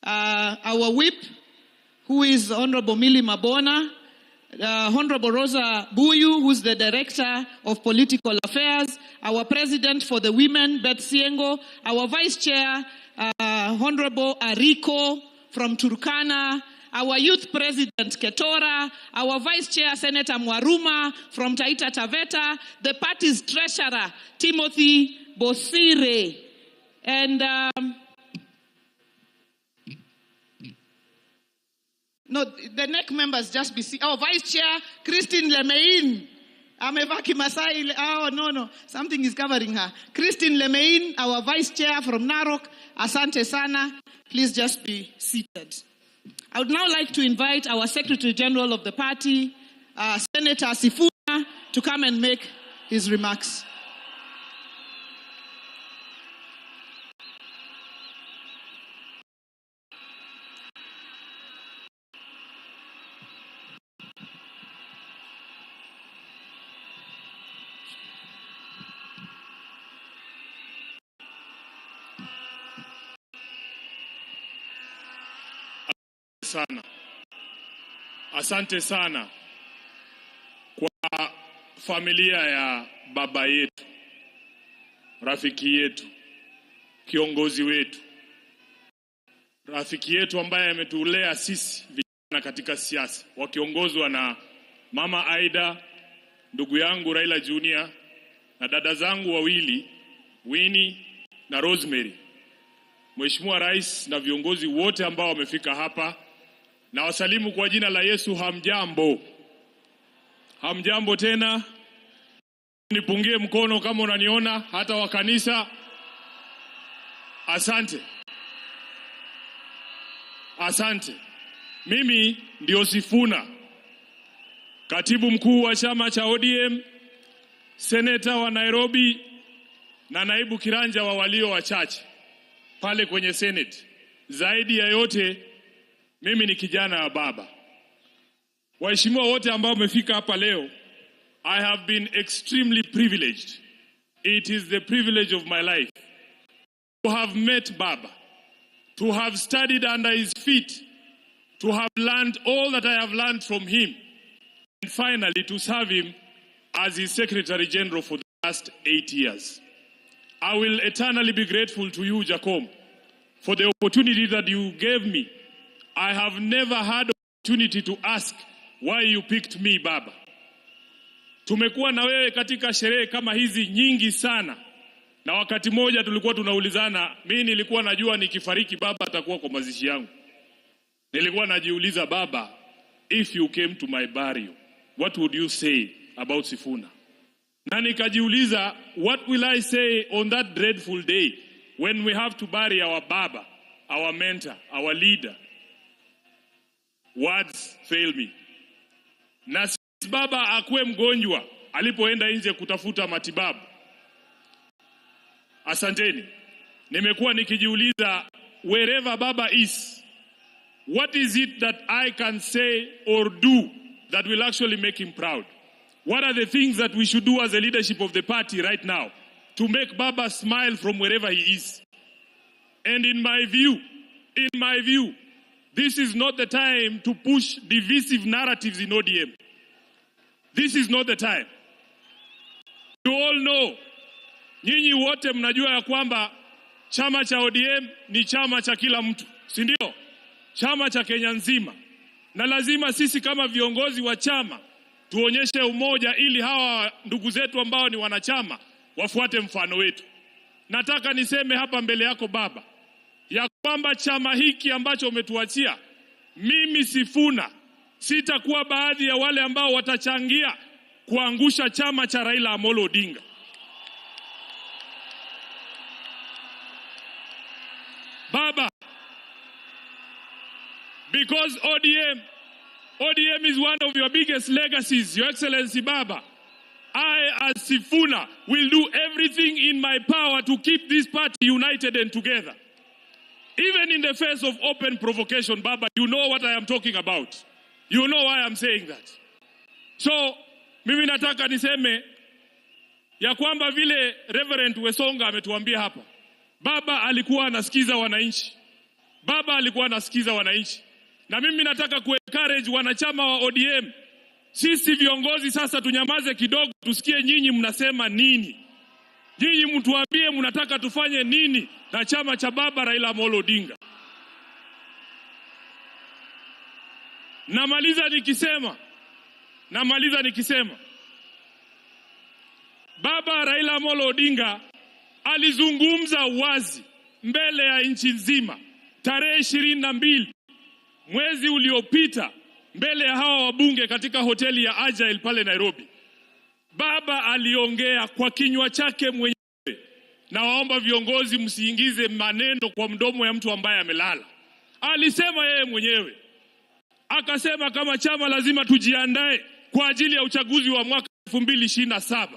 Our Whip, who is Honorable Millie Mabona, Honorable Rosa Buyu, who's the Director of Political Affairs, our President for the Women, Beth Siengo, our Vice Chair, Honorable Ariko from Turkana, our Youth President Ketora, our Vice Chair Senator Mwaruma from Taita Taveta, the party's Treasurer Timothy Bosire, and no, the NEC members just be our Vice Chair Christine Lemein. Amevaki Masai. Oh no, something is covering her. Christine Lemein, our Vice Chair from Narok. Asante sana. Please just be seated. I would now like to invite our Secretary General of the party, Senator Sifuna, to come and make his remarks. Asante sana kwa familia ya baba yetu, rafiki yetu, kiongozi wetu, rafiki yetu ambaye ametulea sisi vijana katika siasa, wakiongozwa na Mama Aida, ndugu yangu Raila Junior, na dada zangu wawili Winnie na Rosemary. Mheshimiwa Rais na viongozi wote ambao wamefika hapa, na wasalimu kwa jina la Yesu. Hamjambo. Hamjambo tena. Nipungie mkono kama unaniona, hata wa kanisa. Asante. Asante. Mimi ndio Sifuna, katibu mkuu wa chama cha ODM, seneta wa Nairobi na naibu kiranja wa walio wachache pale kwenye Senate. Zaidi ya yote, mimi ni kijana wa baba. Waheshimiwa wote ambao wamefika hapa leo, I have been extremely privileged. It is the privilege of my life to have met Baba, to have studied under his feet, to have learned all that I have learned from him, and finally to serve him as his Secretary General for the last 8 years. I will eternally be grateful to you, Jacob, for the opportunity that you gave me. I have never had the opportunity to ask why you picked me, Baba. Tumekuwa na wewe katika sherehe kama hizi nyingi sana. Na wakati moja tulikuwa tunaulizana, mimi nilikuwa najua nikifariki baba atakuwa kwa mazishi yangu. Nilikuwa najiuliza, Baba, if you came to my burial, what would you say about Sifuna? Na nikajiuliza, what will I say on that dreadful day when we have to bury our Baba, our mentor, our leader? Words fail me. Na Baba akuwe mgonjwa alipoenda nje kutafuta matibabu. Asanteni. Nimekuwa nikijiuliza, wherever Baba is, what is it that I can say or do that will actually make him proud? What are the things that we should do as the leadership of the party right now to make Baba smile from wherever he is? And in my view, this is not the time to push divisive narratives in ODM. This is not the time. You all know, nyinyi wote mnajua ya kwamba chama cha ODM ni chama cha kila mtu, si ndio? Chama cha Kenya nzima. Na lazima sisi kama viongozi wa chama tuonyeshe umoja ili hawa ndugu zetu ambao ni wanachama wafuate mfano wetu. Nataka niseme hapa mbele yako Baba ya kwamba chama hiki ambacho umetuachia, mimi Sifuna sitakuwa baadhi ya wale ambao watachangia kuangusha chama cha Raila Amolo Odinga. Baba, because ODM is one of your biggest legacies, Your Excellency Baba, I as Sifuna will do everything in my power to keep this party united and together. Even in the face of open provocation, Baba, you know what I am talking about. You know why I'm saying that. So, mimi nataka niseme ya kwamba vile Reverend Wesonga ametuambia hapa, Baba alikuwa anasikiza wananchi. Baba alikuwa anasikiza wananchi. Na mimi nataka kuencourage wanachama wa ODM. Sisi viongozi sasa tunyamaze kidogo, tusikie nyinyi mnasema nini. Nyinyi mtuambie mnataka tufanye nini na chama cha Baba Raila Amolo Odinga. Namaliza nikisema Baba Raila Amolo Odinga alizungumza wazi mbele ya nchi nzima tarehe 22 mwezi uliopita mbele ya hawa wabunge katika hoteli ya Agile pale Nairobi. Baba aliongea kwa kinywa chake mwenyewe, na waomba viongozi msiingize maneno kwa mdomo ya mtu ambaye amelala. Alisema yeye mwenyewe, akasema kama chama lazima tujiandae kwa ajili ya uchaguzi wa mwaka 2027.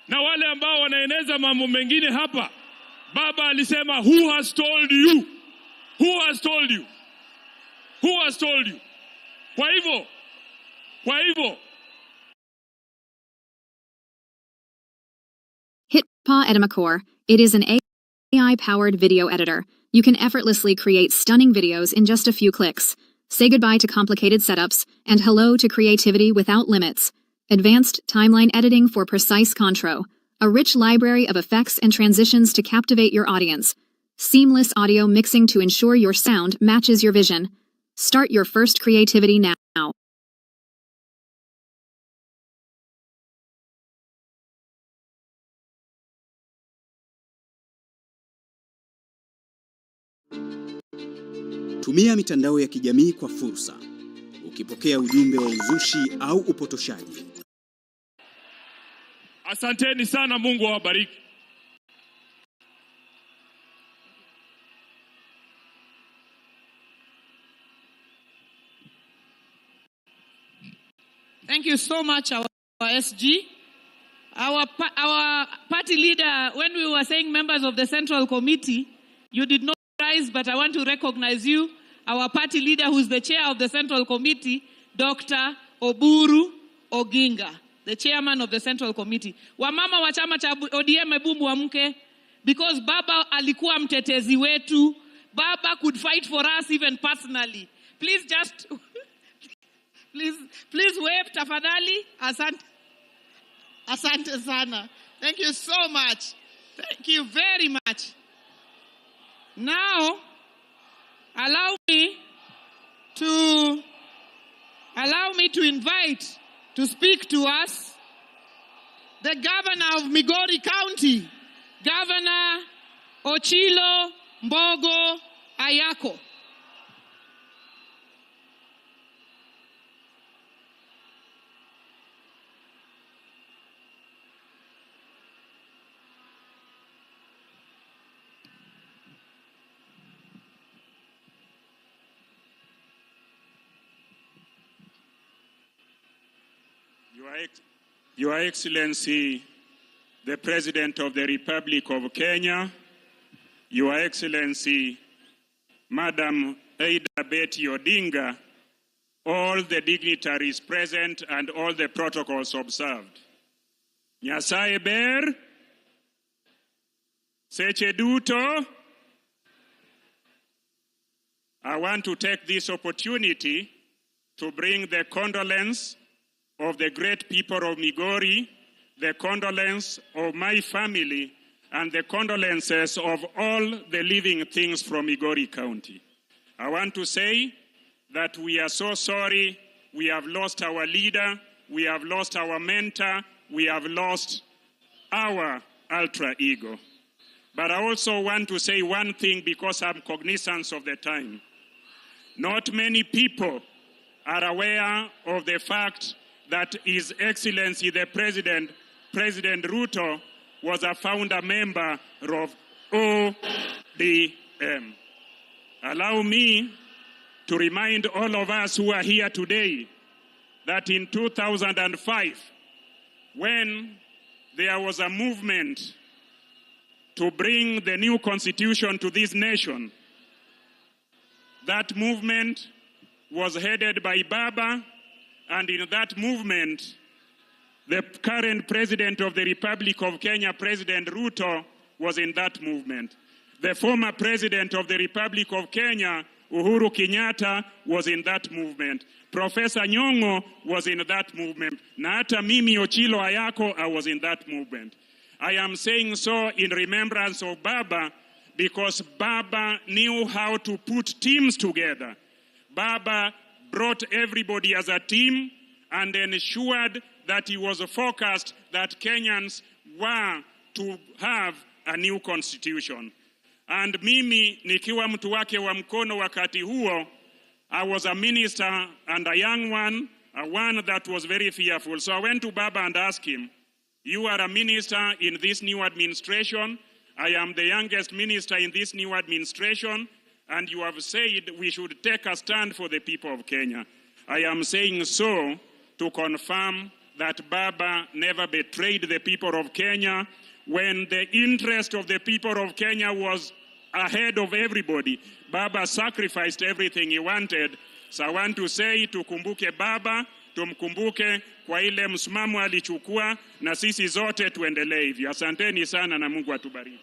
Na wale ambao wanaeneza mambo mengine hapa, Baba alisema, who has told you? Who has told you? Who has told you? Kwa hivyo HitPa Edimacore. It is an AI-powered video editor. You can effortlessly create stunning videos in just a few clicks. Say goodbye to complicated setups and hello to creativity without limits. Advanced timeline editing for precise contro. A rich library of effects and transitions to captivate your audience. Seamless audio mixing to ensure your sound matches your vision. Start your first creativity now. Tumia mitandao ya kijamii kwa fursa. Ukipokea ujumbe wa uzushi au upotoshaji. Asanteni sana, Mungu awabariki. Thank you so much, our SG. Our party leader, when we were saying members of the Central Committee, you did not rise, but I want to recognize you. Our party leader, who is the chair of the Central Committee, Dr. Oburu Oginga, the chairman of the Central Committee. Wamama wa chama cha ODM ebu muamke, because Baba alikuwa mtetezi wetu. Baba could fight for us even personally. Please just, please wave tafadhali. Asante. Asante sana. Thank you so much. Thank you very much. Now, allow me to invite to speak to us the governor of Migori County, Governor Ochilo Mbogo Ayako. Your Excellency, the President of the Republic of Kenya, Your Excellency, Madam Raila Odinga, all the dignitaries present and all the protocols observed. Nyasaye ber, seche duto. I want to take this opportunity to bring the condolence of the great people of Migori, the condolence of my family, and the condolences of all the living things from Migori County. I want to say that we are so sorry. We have lost our leader, we have lost our mentor, we have lost our alter ego. But I also want to say one thing because I'm cognizant of the time. Not many people are aware of the fact that His Excellency the President Ruto, was a founder member of ODM. Allow me to remind all of us who are here today that in 2005, when there was a movement to bring the new constitution to this nation, that movement was headed by Baba, and in that movement, the current President of the Republic of Kenya, President Ruto, was in that movement. The former President of the Republic of Kenya, Uhuru Kenyatta, was in that movement. Professor Nyong'o was in that movement. Na hata mimi Ochilo Ayako, I was in that movement. I am saying so in remembrance of Baba because Baba knew how to put teams together. Baba brought everybody as a team and ensured that he was focused that Kenyans were to have a new constitution. And mimi nikiwa mtu wake wa mkono wakati huo, I was a minister and a young one that was very fearful. So I went to Baba and asked him, you are a minister in this new administration. I am the youngest minister in this new administration. And you have said we should take a stand for the people of Kenya. I am saying so to confirm that Baba never betrayed the people of Kenya when the interest of the people of Kenya was ahead of everybody. Baba sacrificed everything he wanted. So I want to say, tukumbuke Baba, tumkumbuke kwa ile msimamo alichukua, na sisi zote tuendelee hivyo. Asanteni sana na Mungu atubariki.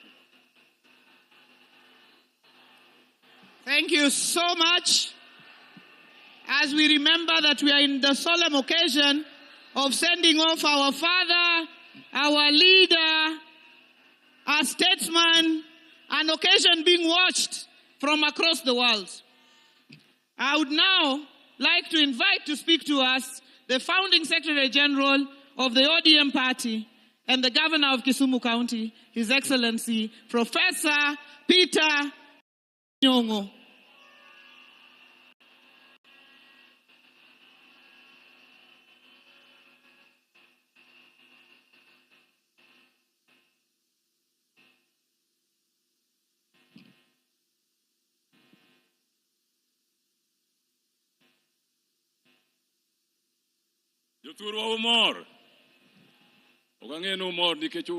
Thank you so much. As we remember that we are in the solemn occasion of sending off our father, our leader, our statesman, an occasion being watched from across the world. I would now like to invite to speak to us the founding Secretary General of the ODM party and the Governor of Kisumu County, His Excellency Professor Peter Nyong'o. Jothurwa umor. Okang'eno umor nikech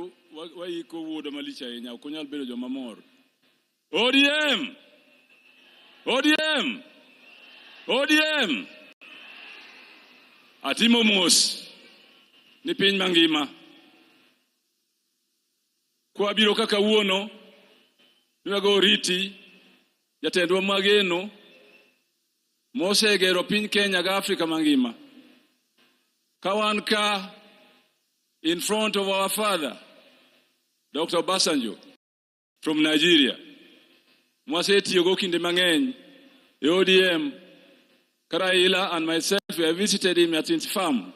waiko wuoda malich ahinya, ok onyal bedo joma mor. ODM! ODM! ODM! Atimo mos ni piny mangima. Kwa biro kaka wuono, nwago riti, jatendwa mageno, mosegero piny Kenya ga Afrika mangima. Kawan ka in front of our father, Dr. Obasanjo, from Nigeria. Mwaseti Yogokinde Mangeny, ODM, Raila and myself, we have visited him at his farm,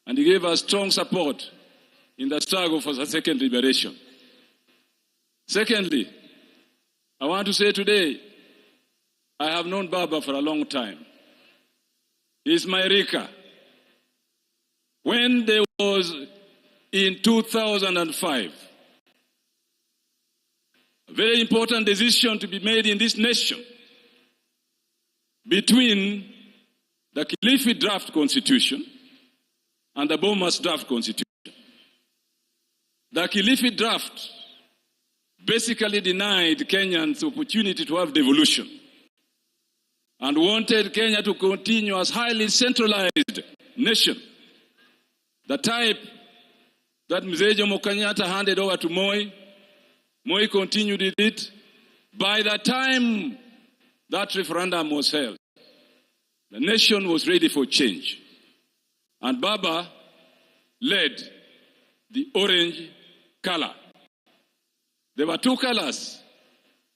and he gave us strong support in the struggle for the second liberation. Secondly, I want to say today, I have known Baba for a long time. He's my Rika. When there was in 2005, a very important decision to be made in this nation between the Kilifi draft constitution and the Bomas draft constitution. The Kilifi draft basically denied Kenyans the opportunity to have devolution and wanted Kenya to continue as highly centralized nation. The type that Mzee Jomo Kenyatta handed over to Moi, Moi continued with it. By the time that referendum was held, the nation was ready for change. And Baba led the orange color. There were two colors,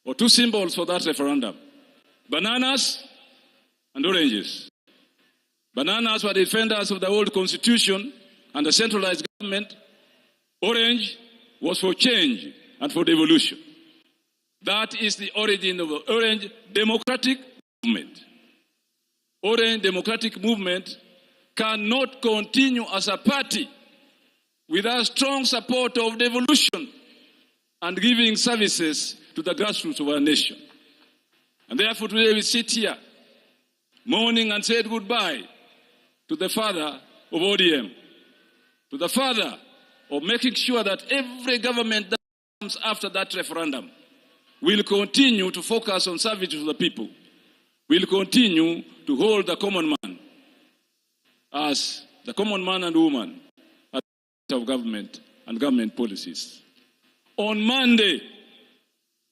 or two symbols for that referendum: bananas and oranges. Bananas were defenders of the old constitution and the centralized government. Orange was for change and for devolution. That is the origin of the Orange Democratic Movement. Orange Democratic Movement cannot continue as a party without strong support of devolution and giving services to the grassroots of our nation. And therefore today we sit here mourning and said goodbye to the father of ODM, to the father of making sure that every government that comes after that referendum will continue to focus on service to the people, will continue to hold the common man as the common man and woman at the of government and government policies. On Monday,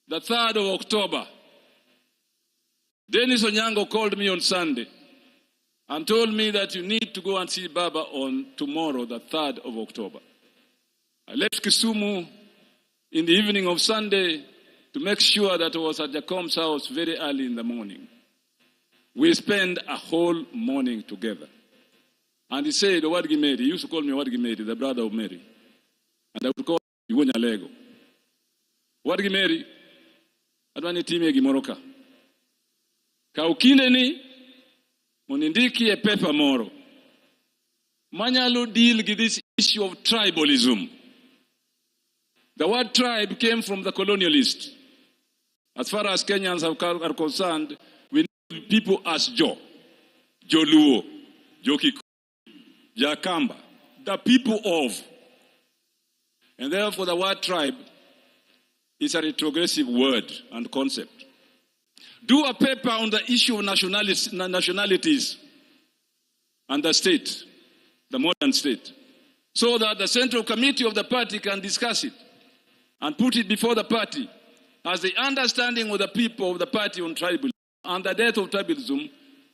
the 3rd of October, Dennis Onyango called me on Sunday and told me that you need to go and see Baba on tomorrow, the 3rd of October. I left Kisumu in the evening of Sunday to make sure that I was at Jacom's house very early in the morning. We spent a whole morning together. And he said, Wadgi Mary, he used to call me Wadgi Mary, the brother of Mary. And I would call him Iwonya Lego. Wadgi Mary, adwani time gimoroka. Kaukinde ni, monindiki e pepa moro. Manyalo deal with this issue of tribalism. The word tribe came from the colonialist. As far as Kenyans are concerned, we know people as Jo, Joluo, Jokiku, Jakamba, the people of. And therefore the word tribe is a retrogressive word and concept. Do a paper on the issue of nationalities and the state, the modern state, so that the central committee of the party can discuss it and put it before the party as the understanding of the people of the party on tribalism and the death of tribalism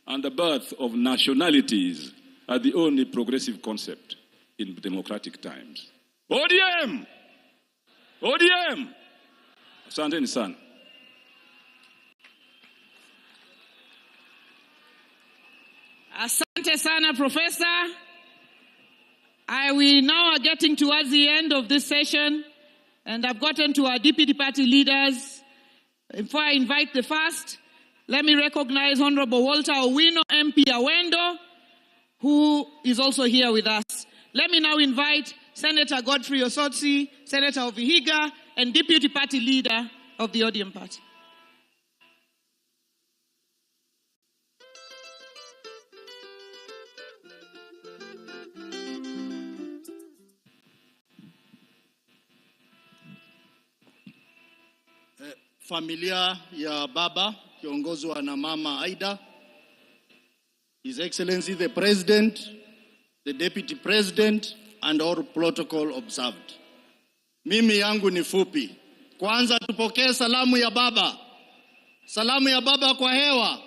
and the birth of nationalities are the only progressive concept in democratic times. ODM! ODM! Asanteni sana. Asante sana, Professor. We now are getting towards the end of this session, and I've gotten to our deputy party leaders. Before I invite the first, let me recognize Honorable Walter Owino, MP Awendo, who is also here with us. Let me now invite Senator Godfrey Osotsi, Senator of Vihiga, and deputy party leader of the ODM party. Familia ya baba kiongozwa na mama Aida, His Excellency the President, the Deputy President, and all protocol observed. Mimi yangu ni fupi. Kwanza tupokee salamu ya baba. Salamu ya baba kwa hewa.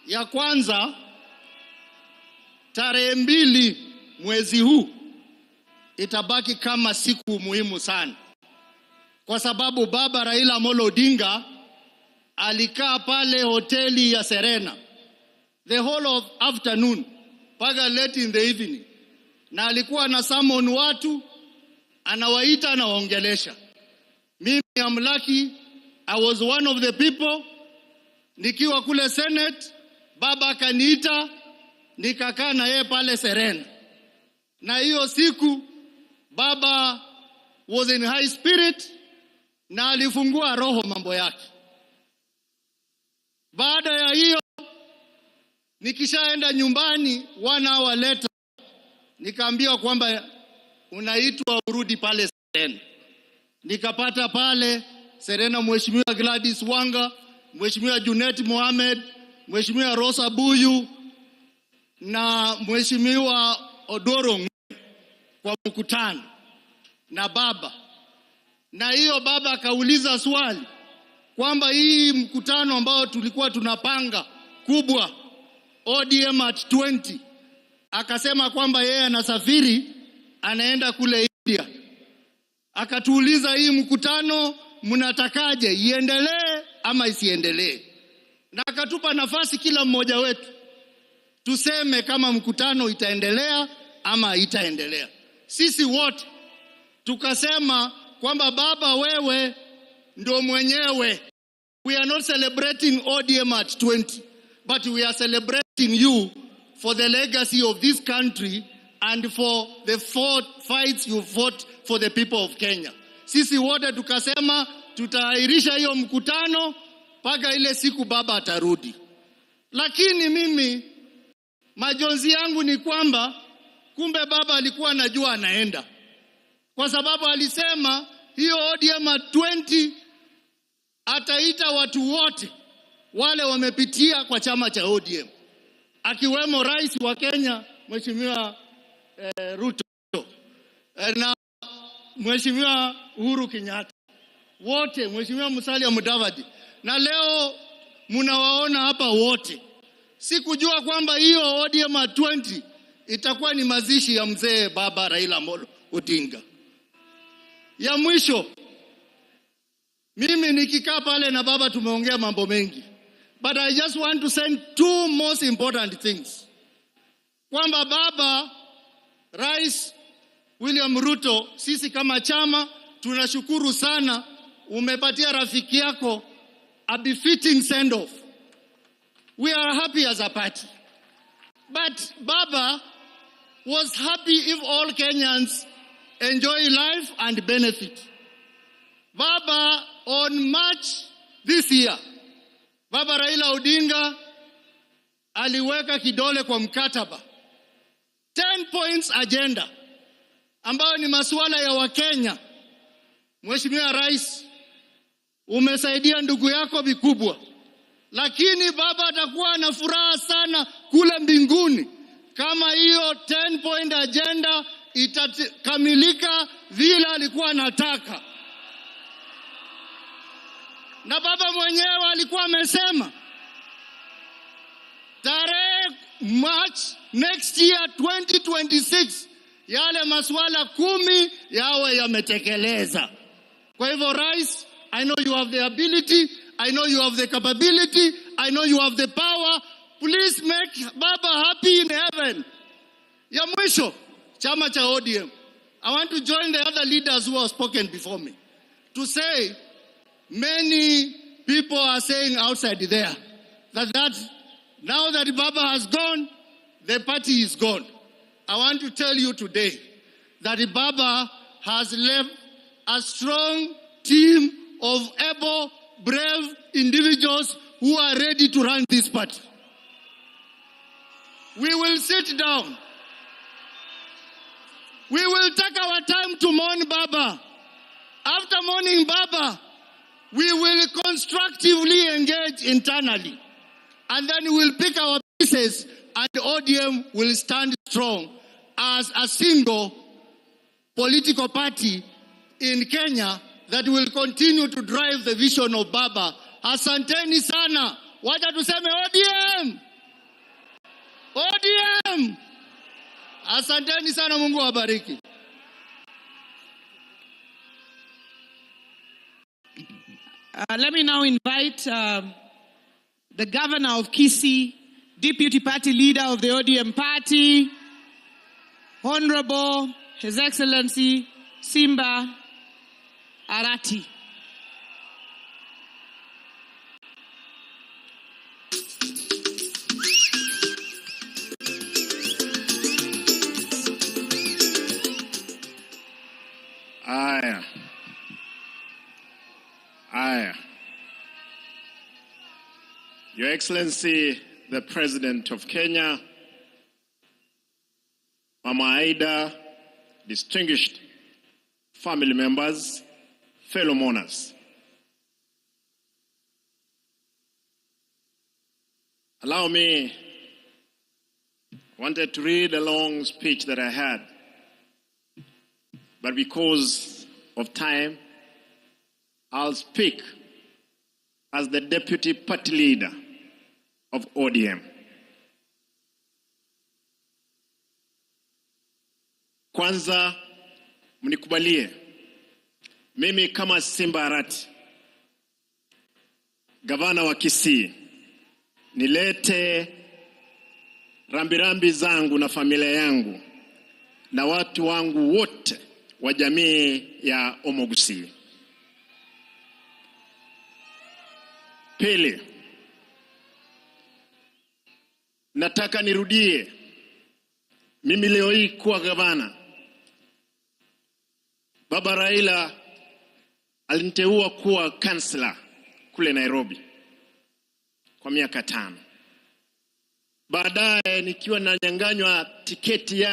Ya kwanza, tarehe 2 mwezi huu itabaki kama siku muhimu sana, kwa sababu baba Raila Odinga alikaa pale hoteli ya Serena the whole of afternoon mpaka late in the evening, na alikuwa na summon watu, anawaita, anawaongelesha. Mimi am lucky, I was one of the people. Nikiwa kule Senate, baba akaniita, nikakaa na yeye pale Serena, na hiyo siku baba was in high spirit na alifungua roho mambo yake. Baada ya hiyo nikishaenda nyumbani 1 hour later nikaambiwa kwamba unaitwa urudi pale Serena. Nikapata pale Serena Mheshimiwa Gladys Wanga, Mheshimiwa Junet Mohamed, Mheshimiwa Rosa Buyu na Mheshimiwa Odoro kwa mkutano na baba. Na hiyo baba akauliza swali kwamba hii mkutano ambao tulikuwa tunapanga kubwa ODM at 20, akasema kwamba yeye anasafiri anaenda kule India. Akatuuliza hii mkutano mnatakaje, iendelee ama isiendelee? Na akatupa nafasi kila mmoja wetu tuseme kama mkutano itaendelea ama haitaendelea. Sisi wote tukasema kwamba baba, wewe ndio mwenyewe. We are not celebrating ODM at 20, but we are celebrating you for the legacy of this country and for the fights you fought for the people of Kenya. Sisi wote tukasema tutaahirisha hiyo mkutano mpaka ile siku baba atarudi. Lakini mimi majonzi yangu ni kwamba kumbe baba alikuwa anajua anaenda, kwa sababu alisema hiyo ODM at 20 ataita watu wote wale wamepitia kwa chama cha ODM, akiwemo rais wa Kenya Mheshimiwa Ruto na Mheshimiwa Uhuru Kenyatta, wote, Mheshimiwa Musalia Mudavadi, na leo mnawaona hapa wote. Sikujua kwamba hiyo ODM at 20 itakuwa ni mazishi ya mzee baba Raila Odinga. Ya mwisho, mimi nikikaa pale na baba tumeongea mambo mengi, but I just want to send 2 most important things. Kwamba baba Rais William Ruto, sisi kama chama tunashukuru sana umepatia rafiki yako a befitting send off. We are happy as a party, but baba was happy if all Kenyans enjoy life and benefit. Baba, on March this year, baba Raila Odinga aliweka kidole kwa mkataba 10 points agenda ambayo ni masuala ya Wakenya. Mheshimiwa Rais, umesaidia ndugu yako vikubwa, lakini baba atakuwa na furaha sana kule mbinguni kama hiyo 10 point agenda itakamilika vile alikuwa anataka. Na baba mwenyewe alikuwa amesema tarehe March next year 2026 yale masuala 10 yawe yametekeleza. Kwa hivyo Rais, I know you have the ability, I know you have the capability, I know you have the power. Please make baba happy in heaven. Ya mwisho, chama cha ODM, I want to join the other leaders who have spoken before me to say many people are saying outside there that now that baba has gone, the party is gone. I want to tell you today that baba has left a strong team of able, brave individuals who are ready to run this party. We will sit down. We will take our time to mourn baba. After mourning baba, we will constructively engage internally. And then we will pick our pieces, and the ODM will stand strong as a single political party in Kenya that will continue to drive the vision of baba. Asanteni sana. Wacha tuseme ODM! ODM! Asanteni sana, Mungu awabariki. Let me now invite the governor of Kisii, deputy party leader of the ODM party, Honorable His Excellency Simba Arati. Your Excellency, the President of Kenya, Mama Aida, distinguished family members, fellow mourners. Allow me, I wanted to read a long speech that I had, but because of time, I'll speak as the deputy party leader of ODM. Kwanza, mnikubalie, mimi kama Simba Arati, gavana wa Kisii, nilete rambirambi zangu na familia yangu na watu wangu wote wa jamii ya Omogusi. Pili, nataka nirudie, mimi leo hii kuwa gavana, Baba Raila aliniteua kuwa kansela kule Nairobi kwa miaka 5. Baadaye nikiwa nanyang'anywa tiketi yangu